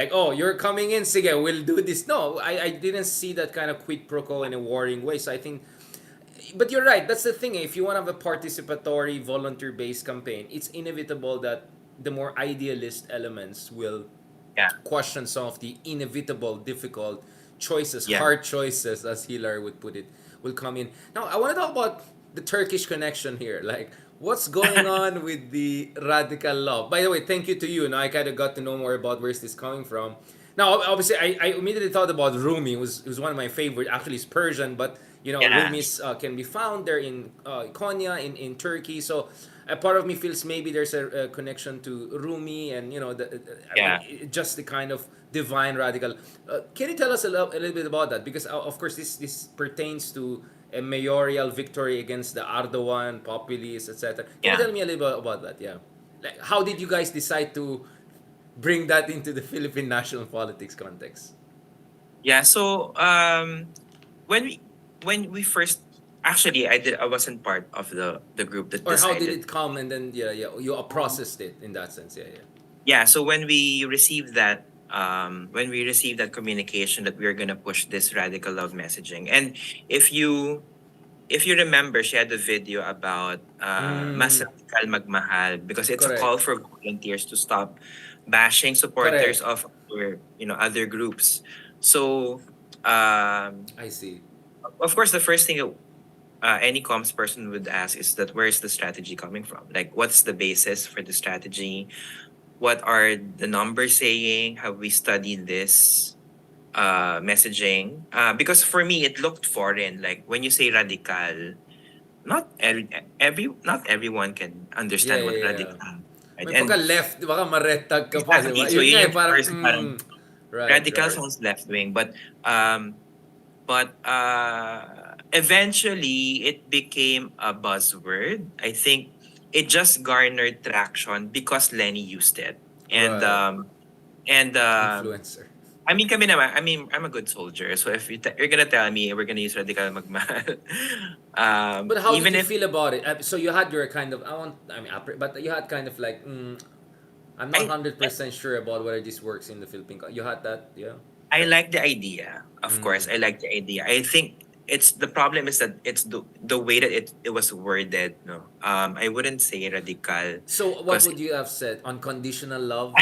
oh, you're coming in, sige, we'll do this. No, I didn't see that kind of quid pro quo in a warring way. So I think... But you're right. That's the thing. If you want to have a participatory, volunteer-based campaign, it's inevitable that the more idealist elements will Yeah, question some of the inevitable, difficult choices, yeah, hard choices, as Hilar would put it, will come in. Now, I want to talk about the Turkish connection here. Like, what's going on with the radical love? By the way, thank you to you. Now, I kind of got to know more about where's this coming from. Now, obviously, I immediately thought about Rumi. It was one of my favorite. Actually, it's Persian, but yeah, Rumis can be found there in Konya, in Turkey. So a part of me feels maybe there's a connection to Rumi, and I mean, yeah. just the kind of divine radical. Can you tell us a little bit about that? Because of course this pertains to a mayoral victory against the Erdogan populists, etc. Can you Yeah. tell me a little bit about that? Yeah, like how did you guys decide to bring that into the Philippine national politics context? Yeah. So when we first, actually, I wasn't part of the group that Or how did decided. it come, and then you processed it in that sense? Yeah, yeah. Yeah, so when we received that communication that we are gonna push this radical love messaging, and if you if you remember, she had a video about mas Mm, radical magmahal, because it's a call correct. for volunteers to stop bashing supporters Correct. of other groups. So um, I see. of course, the first thing that any comms person would ask is that where's the strategy coming from? Like, what's the basis for the strategy? What are the numbers saying? Have we studied this messaging? Because for me, it looked foreign. Like when you say radical, not everyone can Yeah, understand what yeah, yeah. radical, right? May And pagka-left, baka maretag ka pa, di exactly, ba? so Yun nga yun eh, yung parang, first parang right, radical right. sounds left wing, um, but eventually it became a buzzword. I think it just garnered traction because Lenny used it, and Right. and Influencer. I mean, kami naman, I mean, I'm a good soldier. So if you're gonna tell me we're gonna use radical magmahal, But how did even you if feel about it? So you had your kind of, I mean, but you had kind of like, I'm not I 100% sure about whether this works in the Philippine. You had that, yeah. I like the idea. Of course, Mm. I like the idea. I think it's the problem is that it's the way that it was worded. No, I wouldn't say radical So what because would you have said? Unconditional love,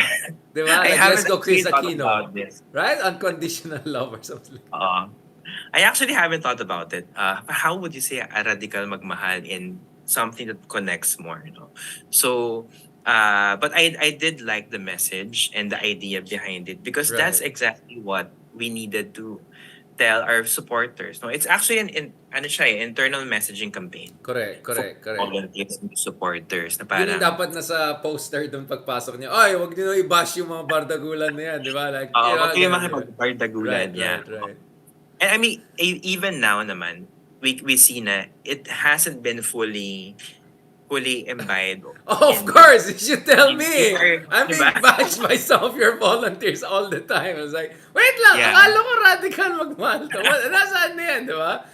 di ba? I Like let's haven't go actually Chris thought Aquino, about this. right? Unconditional love or something. Uh, I actually haven't thought about it. How would you say a radical magmahal in something that connects more? So, but I did like the message and the idea behind it, because that's Right. exactly what we needed to tell our supporters. No, it's actually ano siya, internal messaging campaign Correct, for correct, correct. volunteers and supporters. Na Yun yung parang, dapat nasa poster doon pagpasok niya. Ay, wag niyo na i-bash yung mga bardagulan na yan, di ba? Like, wag kayo ganun, di ba? makipagbardagulan. Right, Yeah. right, right. And I mean, even now naman, we see na it hasn't been fully imbibed Of in course, you should tell in me. our, I'm di ba? being bashed by some of your volunteers all the time. I was like, wait lang, Yeah. akala ko radical magmahal to. Nasaan na yan, di ba?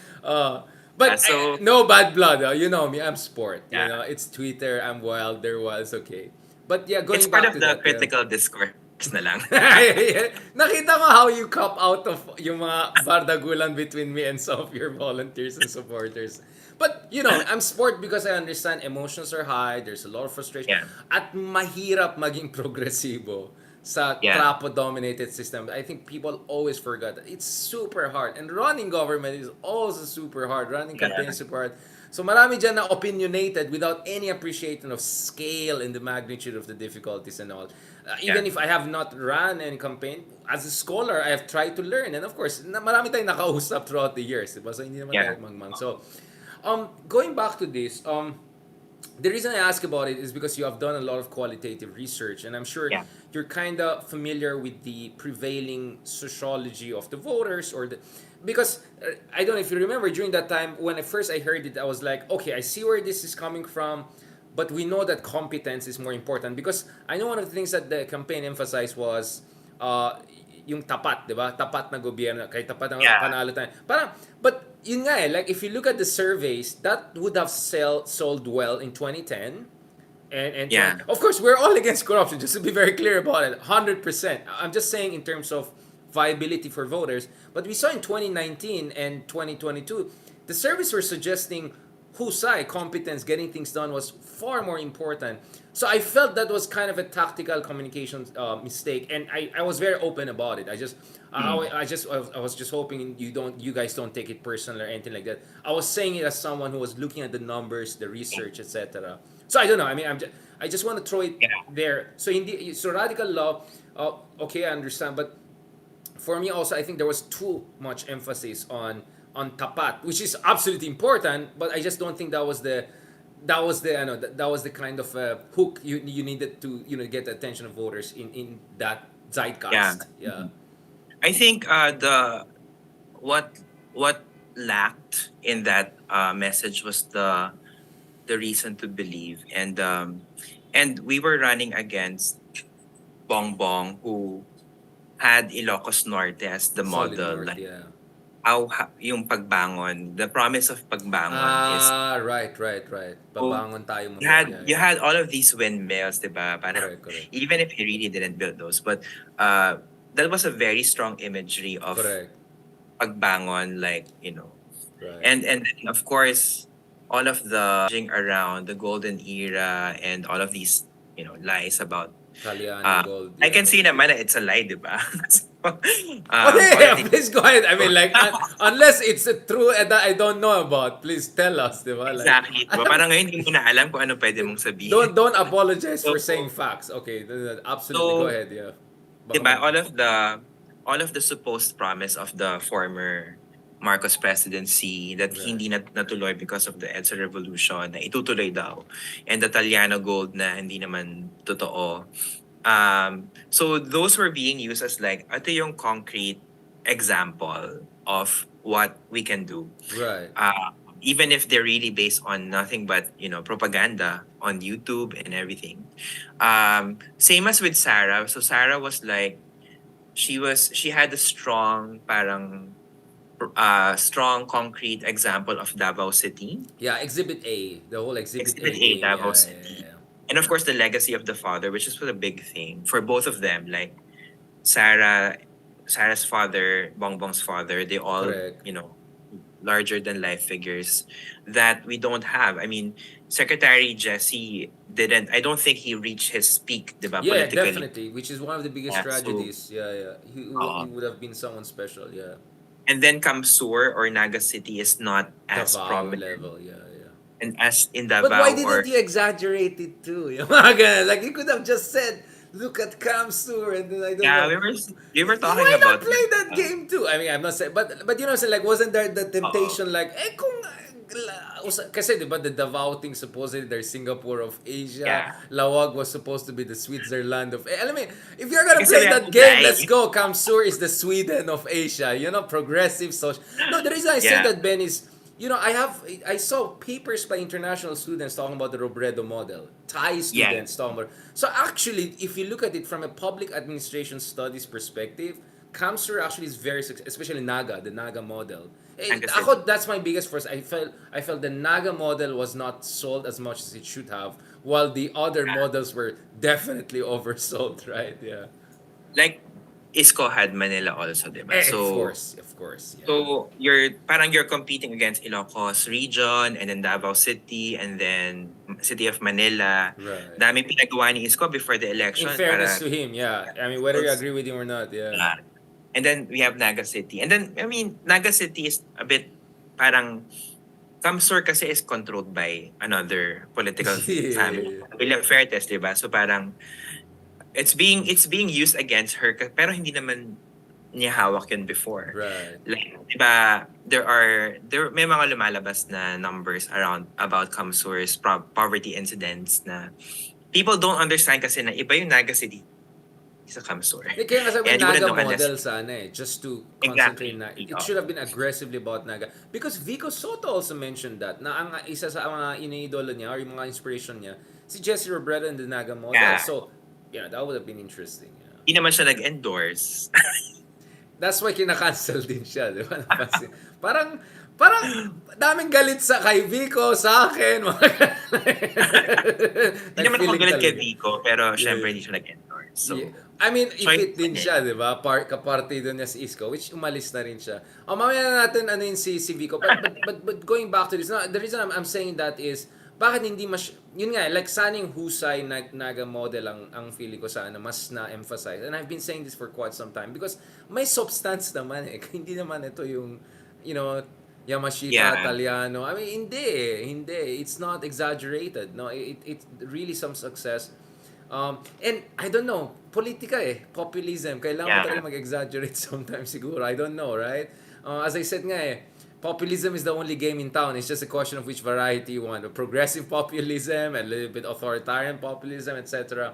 But So no bad blood. You know me, I'm sport. You yeah, know, it's Twitter, I'm wild, they're wild, it's okay. But yeah, it's going part back of to the that, yeah. critical discourse na lang. Nakita mo how you cop out of yung mga bardagulan between me and some of your volunteers and supporters. But, you know, I'm sport because I understand emotions are high, there's a lot of frustration, Yeah, at mahirap maging progresibo sa yeah, trapo-dominated system. I think people always forget that. It's super hard. And running government is also super hard. Running campaigns yeah, is super hard. So marami dyan na opinionated without any appreciation of scale and the magnitude of the difficulties and all. yeah, Even if I have not run any campaign, as a scholar, I have tried to learn. And of course, marami tayong nakausap throughout the years. Diba? So hindi naman yeah, tayo mangmang. So, going back to this, the reason I ask about it is because you have done a lot of qualitative research, and I'm sure yeah, you're kind of familiar with the prevailing sociology of the voters, or the because I don't know if you remember during that time when I heard it, I was like, okay, I see where this is coming from, but we know that competence is more important because I know one of the things that the campaign emphasized was uh, yung tapat, di ba? Tapat na gobyerno, kahit tapat na yeah, panalo tayo. Parang, but yun nga eh, like if you look at the surveys, that would have sold well in 2010 and yeah, 20. Of course, we're all against corruption, just to be very clear about it, 100%. I'm just saying in terms of viability for voters. But we saw in 2019 and 2022, the surveys were suggesting husay, competence, getting things done was far more important. So I felt that was kind of a tactical communication mistake, and I was very open about it. mm, I was just hoping you guys don't take it personal or anything like that. I was saying it as someone who was looking at the numbers, the research, etc. So I don't know. I mean, I just want to throw it yeah, there. So radical law, okay, I understand, but for me also I think there was too much emphasis on tapat, which is absolutely important, but I just don't think that was the kind of hook you needed to get the attention of voters in that yeah. zeitgeist. Yeah. Mhm. I think the what what lacked in that message was the reason to believe, and we were running against Bongbong, who had Ilocos Norte as the Solid model. North. Like Yeah. yung pagbangon, the promise of pagbangon is Right. so Babangon tayo you muli. had Yeah, you yeah. had all of these windmills, diba? Parang, Correct. even if he really didn't build those, but uh, that was a very strong imagery of Correct. pagbangon, like, Right. and then, of course, all of the messaging around the golden era and all of these, lies about. Italiano Uh, gold, I yeah. can see naman na it's a lie, diba? So, Oh all of yeah, these. please go ahead. I mean, like, unless it's a true that I don't know about, please tell us, di ba? Like, Exactly, diba? Parang ngayon hindi mo na alam kung ano pwede mong sabihin. don't apologize So, for saying facts. Okay, absolutely. Go so ahead. Yeah. Baka 'di ba, mag all of the supposed promise of the former Marcos presidency that right. hindi natuloy because of the EDSA revolution na itutuloy daw, and the Taliano gold na hindi naman totoo. So those were being used as like, ito yung concrete example of what we can do. Right. Even if they're really based on nothing but, propaganda on YouTube and everything. Same as with Sarah. So Sarah was like, she had a strong, parang strong concrete example of Davao City. Yeah, Exhibit A, the whole Exhibit Exhibit A A, game. Davao Yeah. City. And of course the legacy of the father, which is a big thing for both of them. Like Sarah Sarah's father, Bongbong's father, they all, Correct. larger than life figures that we don't have. I mean, Secretary Jesse didn't, I don't think he reached his peak, diba, Yeah, politically. definitely. Which is one of the biggest Yeah, so, tragedies. Yeah. He uh, would have been someone special. Yeah. and then Kamsur or Naga City is not as Davao prominent. level. Yeah. And as in But why Davao didn't or, you exaggerate it too? Yung mga ganun. Like you could have just said, "Look at Kamsur," and then I don't yeah, know. we were talking Why not about play that. that game too? I mean, I'm not saying, but you know, what I'm saying, like, wasn't there the Uh, temptation, like, kung kasi di ba the Davao thing supposedly they're Singapore of Asia, yeah. Lawag was supposed to be the Switzerland of. Alam mo, if you're gonna Kasi we play have that to game, lie. let's go. Kamsur is the Sweden of Asia. You know, progressive social. No, the reason I say Yeah. that, Ben, is I saw papers by international students talking about the Robredo model, Thai Yeah. students talking about. So actually, if you look at it from a public administration studies perspective, Kamsur actually is very especially Naga, the Naga model. Naga Ako, City. that's my biggest first. I felt the Naga model was not sold as much as it should have, while the other Yeah. models were definitely oversold, right? Yeah. Like, Isco had Manila also, diba? Of So, course, of course, yeah. So you're competing against Ilocos region and then Davao City and then City of Manila. Right. Daming pinagawa ni Isko before the In election fairness para to him, yeah. I mean, whether you agree with him or not, yeah. uh, and then we have Naga City. And then I mean Naga City is a bit parang Kamsur kasi is controlled by another political family. Yeah. Villa Fertes, diba? So parang it's being used against her pero hindi naman niya hawak yun before. Right. Like, diba, there may mga lumalabas na numbers around about Kamsur's poverty incidents na people don't understand kasi na iba yung Naga City sa Kamsur. Kaya nga sabi And you wouldn't Naga know unless model sana just to concentrate exactly. na. It should have been aggressively about Naga. Because Vico Soto also mentioned that, na ang isa sa mga iniidolo niya or yung mga inspiration niya, si Jesse Robredo and the Naga model. Yeah. So, yeah, that would have been interesting. Yeah. Hindi naman siya nag-endorse. That's why kinakancel din siya, di ba? Napansin. Parang daming galit sa kay Vico, sa akin. Hindi naman ako Nag-feeling galit kay talaga. Vico, pero syempre Yeah. hindi siya nag-endorse. So, Yeah. I mean, choice ipit din niya. siya, di ba? Kapartido niya si Isko, which umalis na rin siya. Mamaya na natin ano yun si Vico. But going back to this, no, the reason I'm saying that is, bakit hindi yun nga, like sana yung husay Naga model ang feeling ko sana mas na-emphasize. And I've been saying this for quite some time because may substance naman eh. Hindi naman ito yung, Yamashita, Yeah. Italiano. I mean, hindi. It's not exaggerated. No, it really some success. And I don't know, politika populism. Kailangan mo Yeah. talaga mag-exaggerate sometimes siguro. I don't know, right? As I said nga populism is the only game in town. It's just a question of which variety you want. A progressive populism, a little bit authoritarian populism, etc.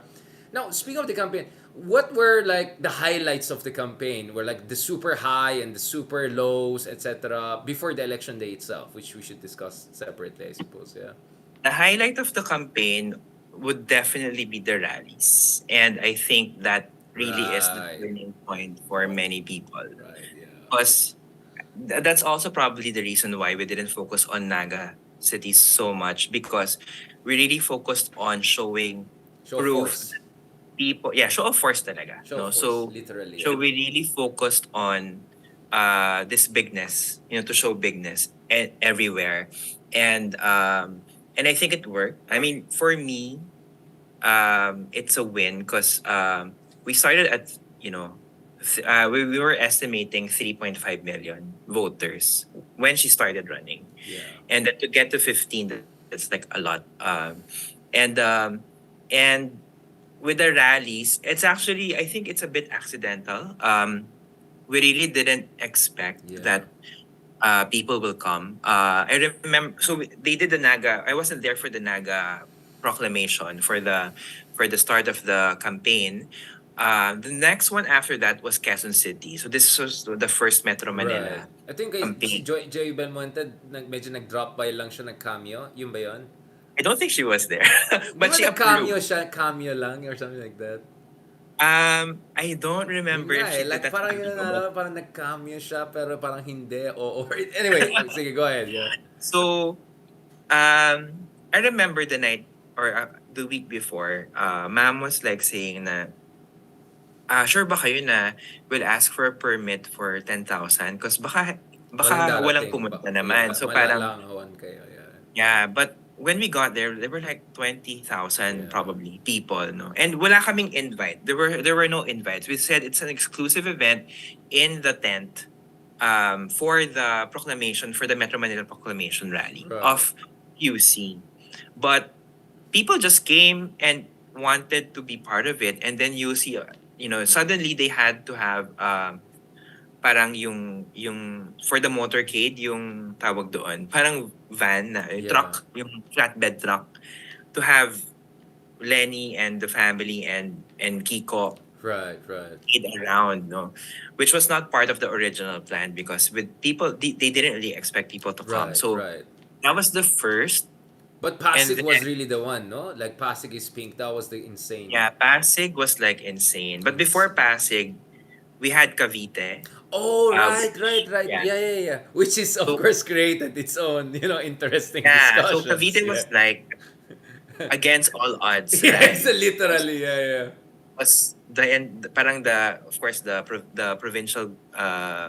Now, speaking of the campaign, what were like the highlights of the campaign? Were like the super high and the super lows, etc. before the election day itself, which we should discuss separately, I suppose. Yeah. The highlight of the campaign would definitely be the rallies. And I think that really is the Right. turning point for many people. Right. Yeah. Because that's also probably the reason why we didn't focus on Naga cities so much, because we really focused on showing Show of proof force. people, yeah, show of force talaga, Show of no? force, So literally, so yeah. we really focused on this bigness, to show bigness everywhere. And I think it worked. I mean, for me, it's a win because we started at, we were estimating 3.5 million voters when she started running, Yeah. and then to get to 15, that's like a lot. And with the rallies, it's actually, I think it's a bit accidental. We really didn't expect Yeah. that people will come. I remember, so they did the Naga. I wasn't there for the Naga proclamation for the start of the campaign. The next one after that was Quezon City. So this was the first Metro Right. Manila I think kay si campaign. Joy Belmonte, medyo nag-drop by lang siya nag-cameo. Yun ba yun? I don't think she was there, Di but ba she nag-cameo approved. siya? Cameo lang or something like that? I don't Yun remember nga if eh. she did Like that parang yun cameo, na but naalala, parang nag-cameo siya pero parang hindi. Or anyway, sige, go ahead. Yeah. so I remember the night, or the week before, ma'am was like saying na, sure ba kayo na we'll ask for a permit for 10,000? Because Walang baka walang darating. pumunta Yeah, naman. So parang, malalangawan kayo. Yeah. yeah, but when we got there were like 20,000 Yeah. probably people, no? And wala kaming invite. There were no invites. We said it's an exclusive event in the tent, for the proclamation, for the Metro Manila Proclamation rally Right. of UC. But people just came and wanted to be part of it, and then UC, suddenly they had to have, parang yung for the motorcade, yung tawag doon, parang van na Yeah. truck, yung flatbed truck, to have Lenny and the family and Kiko Right, right. aid around, no, which was not part of the original plan, because with people, they didn't really expect people to come. Right, So right. that was the first. But And Pasig was then, really the one, no? Like Pasig is pink. That was the insane. yeah, Pasig was like insane. But before Insane. Pasig, we had Cavite. Oh, right, Which, right, right. yeah. Yeah, yeah, yeah. Which is, of So course, created its own, interesting yeah, so discussions. Cavite Yeah. was like against all odds, Yes, right? literally. Yeah, yeah. Was the end, parang the, of course, the provincial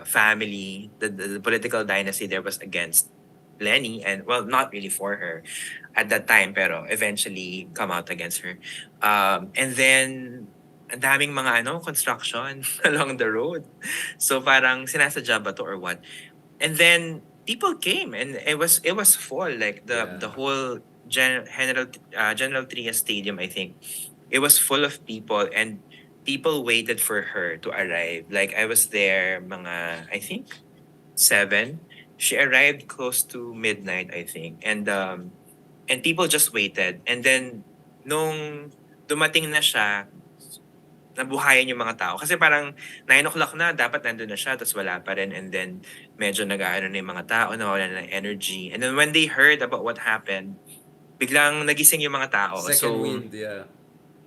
family, the political dynasty there was against Lenny, and well, not really for her at that time, pero eventually come out against her. And then ang daming mga construction along the road. So parang sinasadya ba to or what? And then people came, and it was full, like Yeah. the whole General Trias Stadium, I think. It was full of people, and people waited for her to arrive. Like I was there mga, I think, 7. She arrived close to midnight, I think. And people just waited. And then nung dumating na siya, nabuhayan yung mga tao. Kasi parang 9 o'clock na, dapat nandun na siya, tapos wala pa rin. And then medyo nag-aano na yung mga tao, nawala na ng energy. And then when they heard about what happened, biglang nagising yung mga tao. Second So wind, yeah.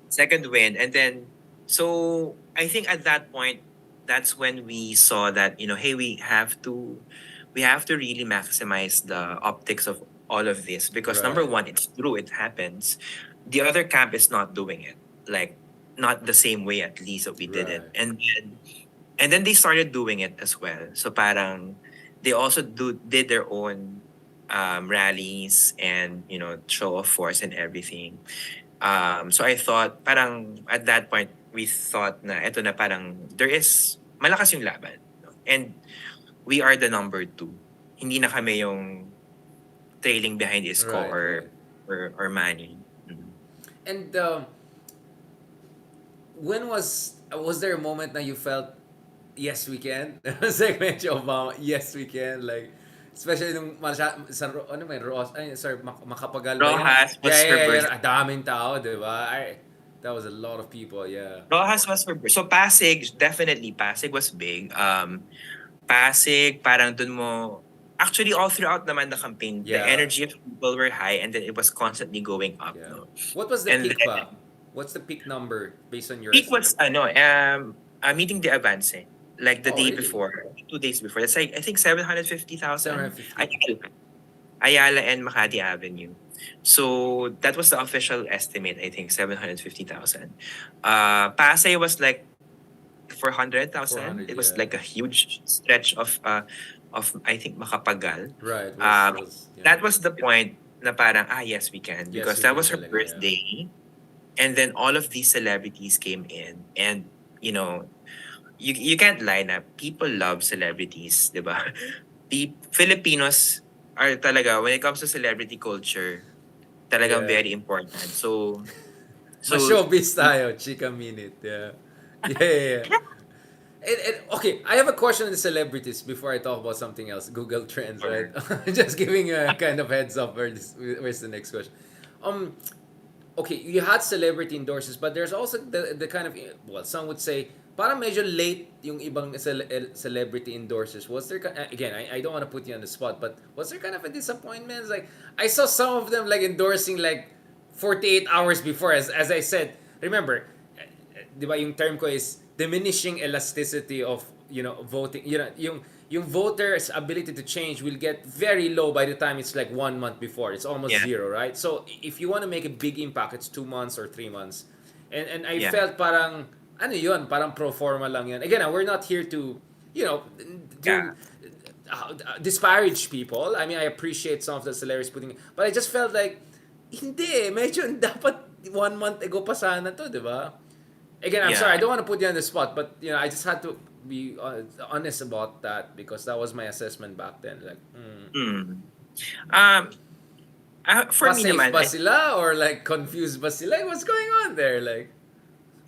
second win. And then, so I think at that point, that's when we saw that, hey, we have to really maximize the optics of all of this, because number Right. one, it's true, it happens. The other camp is not doing it, like not the same way, at least, that we did it. Right. And then they started doing it as well. So parang they also did their own rallies, and show of force and everything. So I thought, parang at that point, we thought na eto na, parang there is malakas yung laban, no? And we are the number 2. Hindi na kami yung trailing behind Isko Right, or right. Manny. Mhm. And when was there a moment that you felt yes we can? It's like medyo Obama, yes we can, like especially nung ano may Ross, ay sorry, Makapagal ba yan? Rojas Yeah, was her yeah, yeah, birthday. yeah. Daming tao, di ba? That was a lot of people, yeah. Rojas was her birthday. So Pasig, definitely Pasig was big. Pasig, parang dun mo, actually all throughout naman the campaign, the Yeah, energy of people were high, and then it was constantly going up, yeah. no? What was the And peak then ba? What's the peak number based on your peak estimate? was meeting the Avance. like the Oh, day really? before, 2 days before. That's like I think 750,000. 750. Ayala and Makati Avenue. So that was the official estimate. I think 750,000. Pasay was like 400,000. 400, It was yeah. like a huge stretch of I think Makapagal. Right, Um, yeah. that was the point na parang yes we can, Yes, because we that can was her talaga, yeah. birthday, and then all of these celebrities came in, and you know you can't lie na people love celebrities, 'di ba? Filipinos are talaga, when it comes to celebrity culture, talagang Yeah. very important. So Mas so showbiz tayo, chika minute, yeah. Yeah, yeah, yeah. Okay, I have a question on the celebrities before I talk about something else. Google Trends, right? or Just giving a kind of heads up where's the next question. Um, okay, you had celebrity endorses, but there's also the kind of, well, some would say parang medyo late yung ibang celebrity endorses. Was there again? I don't want to put you on the spot, but was there kind of a disappointment? Like I saw some of them like endorsing like 48 hours before. As I said, remember, di ba yung term ko is diminishing elasticity of voting. Yung voters' ability to change will get very low by the time it's like 1 month before. It's almost yeah, zero, right? So if you want to make a big impact, it's 2 months or 3 months. And I yeah, felt parang ano yun, parang pro forma lang yun. Again, we're not here to you know yeah, to disparage people. I mean, I appreciate some of the celebrities putting, but I just felt like hindi, medyo dapat 1 month ago pa sana to, di ba? Again, I'm sorry, I yeah. don't want to put you on the spot, but I just had to be honest about that because that was my assessment back then. Like, Mm. Um, for me pa-safe naman, ba sila or like confused ba sila? Like, what's going on there? Like,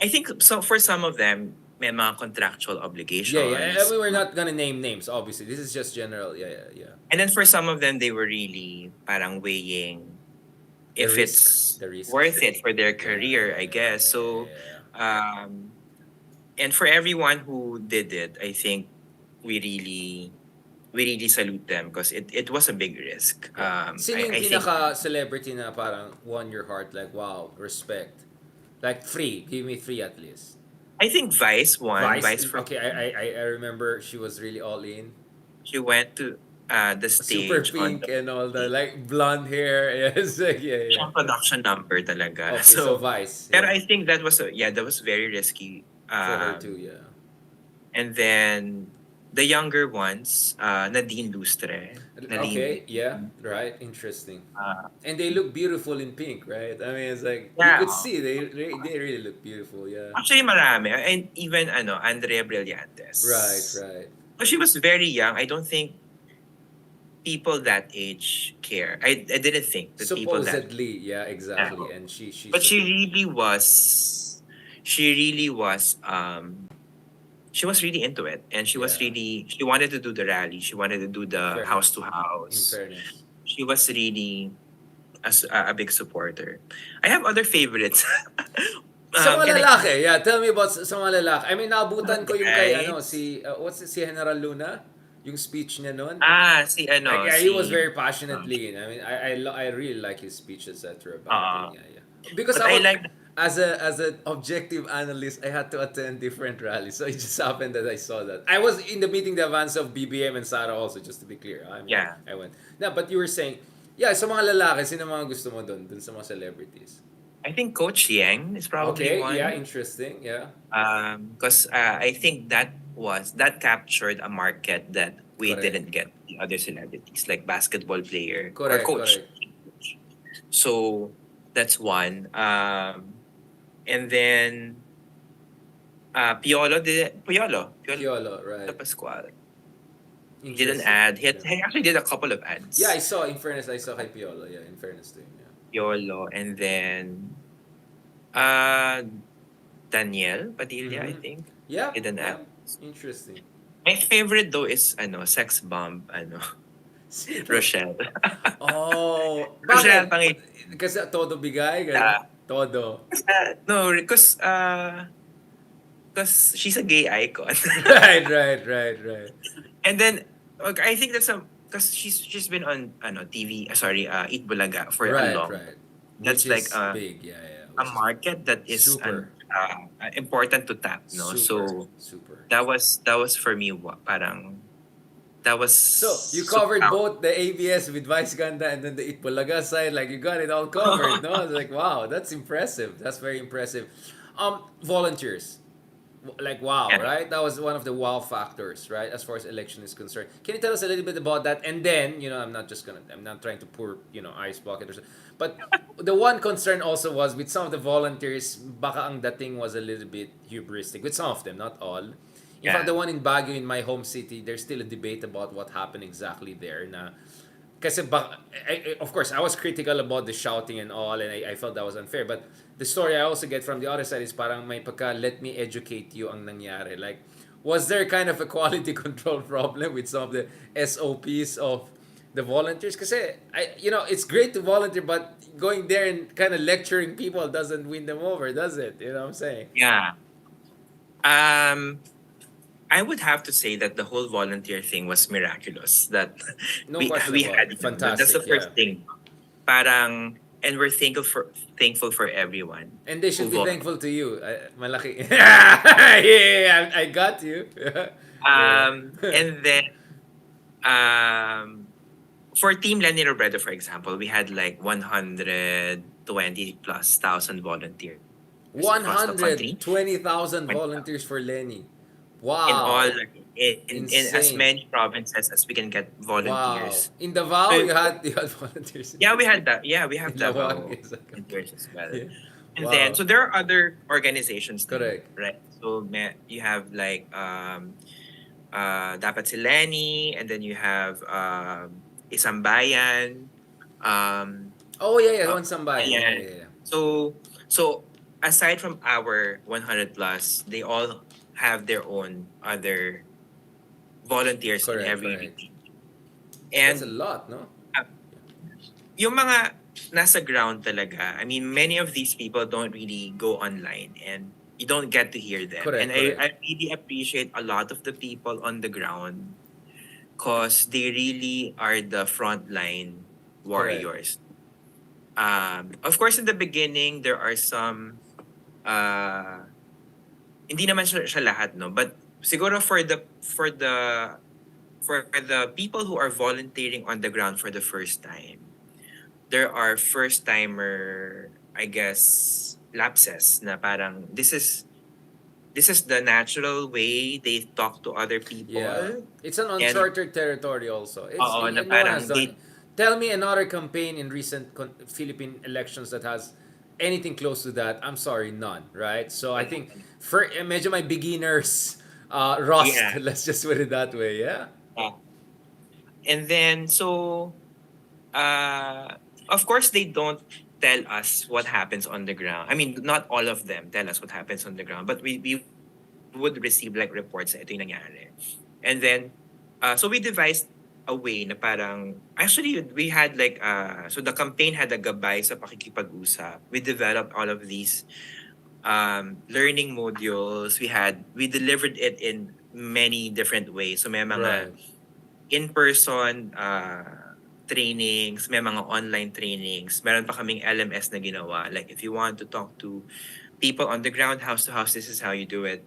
I think so for some of them, may mga contractual yeah, yeah. I obligations. mean, we're not gonna name names, obviously. This is just general. Yeah, yeah, yeah. And then for some of them, they were really parang weighing The if risk, it's the risk. worth it for their Yeah, career, yeah, I yeah, guess. yeah, So, yeah, yeah. um, and for everyone who did it, I think we really we really salute them because it was a big risk. Yeah. Sino yung I think pinaka-celebrity na parang won your heart? Like, wow, respect. Like, three. Give me three at least. Vice won. Vice. Vice from Okay, I remember she was really all in. she went to the Super stage on pink and all the like blonde hair. Yes, like, yeah, yeah. siyang production number talaga. Okay, so So, Vice, pero yeah. I think that was that was very risky. For her too, yeah. And then the younger ones, Nadine Lustre. Okay, Nadine, yeah, right. Interesting. uh, And they look beautiful in pink, right? I mean, it's like you yeah. could see they really look beautiful, yeah. Actually, marami. And even, Andrea Right, Brillantes. right. So she was very young. I don't think people that age care. I didn't think that people that Supposedly, yeah, yeah. exactly. And she But she really was, she was really into it. And yeah. she wanted to do the rally. She wanted to do the house to Fairness. In house. fairness. She was really a big supporter. I have other favorites. Sa mga Can I lalaki, yeah, tell me about sa mga lalaki. I mean, naabutan ko yung kay guys? si General Luna, yung speech niya noon. Si Like, he was si very passionately. I mean, I really like his speeches, etc. back then. uh, Yeah, yeah. Because but I like as an objective analyst, I had to attend different rallies. So it just happened that I saw that. I was in the meeting the advance of BBM and Sara also, just to be clear. I mean, yeah. I went. No, but you were saying, yeah, sa mga lalaki, sino mga gusto mo doon sa mga celebrities? I think Coach Yang is probably Okay, yeah, one. interesting, yeah. Because I think that captured a market that we Correct. didn't get the other celebrities, like basketball player or Correct, coach. correct. So that's one. And then Piolo Piolo, right. the Pascual. He did an Interesting. ad. He Yeah. actually did a couple of ads. Yeah, in fairness, I saw kay Piolo, yeah, in fairness to him, yeah. Piolo, and then uh Daniel Padilla, I Mhm. think. Yeah, Did an yeah. ad. Interesting. My favorite though is sex bomb Rochelle. Oh, Rochelle bakit? Pangit. Kasi todo bigay, Yeah. ganun. Todo. No, because she's a gay icon. Right, right, right, right. And then I think that's because she's been on TV, sorry, Eat Bulaga for a Right, long. right. That's Which like is big, yeah, yeah. a Which is market that is super. important to tap, no? Super, So super. that was for me parang that was So you so covered proud. both the ABS with Vice Ganda and then the Itbulaga side. Like you got it all covered. No, I was like, wow, that's impressive. That's very impressive. Volunteers. Like wow, Yeah. right? That was one of the wow factors, right? As far as election is concerned. Can you tell us a little bit about that? And then, I'm not trying to pour, ice bucket or something. But the one concern also was with some of the volunteers, baka ang dating was a little bit hubristic. With some of them, not all. In fact, Yeah. the one in Baguio, in my home city, there's still a debate about what happened exactly there. Kasi of course, I was critical about the shouting and all, and I felt that was unfair. But the story I also get from the other side is parang may pagka, let me educate you ang nangyari. Like, was there kind of a quality control problem with some of the SOPs of the volunteers? Kasi, it's great to volunteer, but going there and kind of lecturing people doesn't win them over, does it? You know what I'm saying? Yeah. Um, I would have to say that the whole volunteer thing was miraculous. That No question we about had, it. that's the Fantastic, yeah. first thing. Parang, and we're thankful for everyone And they who should be volunteered. thankful to you. Malaki. Yeah, I got you. Yeah. And then for Team Lenny Robredo, for example, we had like 120 plus thousand volunteers across the country 120,000 volunteers for Lenny. in all Wow. in as Insane. many provinces as we can get Wow. volunteers. In So Davao, you had volunteers. yeah, we had that. Yeah, we In have Lawag. Davao Yes, okay. volunteers as well. Yeah. And then, Wow. so there are other organizations naman, Correct. right? So you have like Dapat si Lenny, and then you have Isang Bayan, um, Oh, yeah, yeah. uh, One Sambayan. Yeah, ayan. yeah, yeah. So aside from our 100 plus, they all have their own other volunteers in Correct, every correct. region. That's a And lot, no? uh, yung mga nasa ground talaga, I mean, many of these people don't really go online and you don't get to hear them. And Correct, correct. I really appreciate a lot of the people on the ground because they really are the frontline Correct. warriors. Of course, in the beginning, there are some, uh, hindi naman siya lahat, no? But siguro for the people who are volunteering on the ground for the first time, there are first timer, I guess, lapses na parang this is the natural way they talk to other Yeah. people. It's an And uncharted territory also. oo, na No one has parang done it. Tell me another campaign in recent Philippine elections that has anything close to that. I'm sorry, none, right? So I think for medyo my beginners rust, yeah. let's just put it that way, yeah. Yeah. And then so uh of course they don't tell us what happens on the ground. I mean, not all of them tell us what happens on the ground, but we would receive like reports na ito yung nangyari. And then so we devised a way na parang actually we had like so the campaign had a gabay sa pakikipag-usap. We developed all of these learning modules. We delivered it in many different ways. So may mga Right. in-person trainings, may mga online trainings. Meron pa kaming LMS na ginawa. Like if you want to talk to people on the ground, house to house, this is how you do it.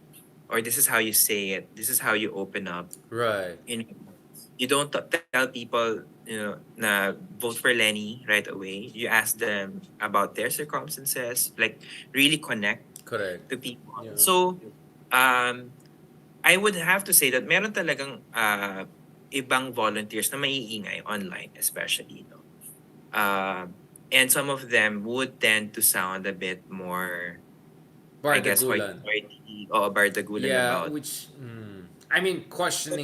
Or this is how you say it. This is how you open up. Right. You know, you don't tell people, na vote for Lenny right away. You ask them about their circumstances, like really connect Correct. to people. Yeah. So, I would have to say that meron talagang ibang volunteers na maiingay online, especially, no? And some of them would tend to sound a bit more, I guess, Bardagulan. hoity-toity o bardagulan Yeah, about. which I mean, questioning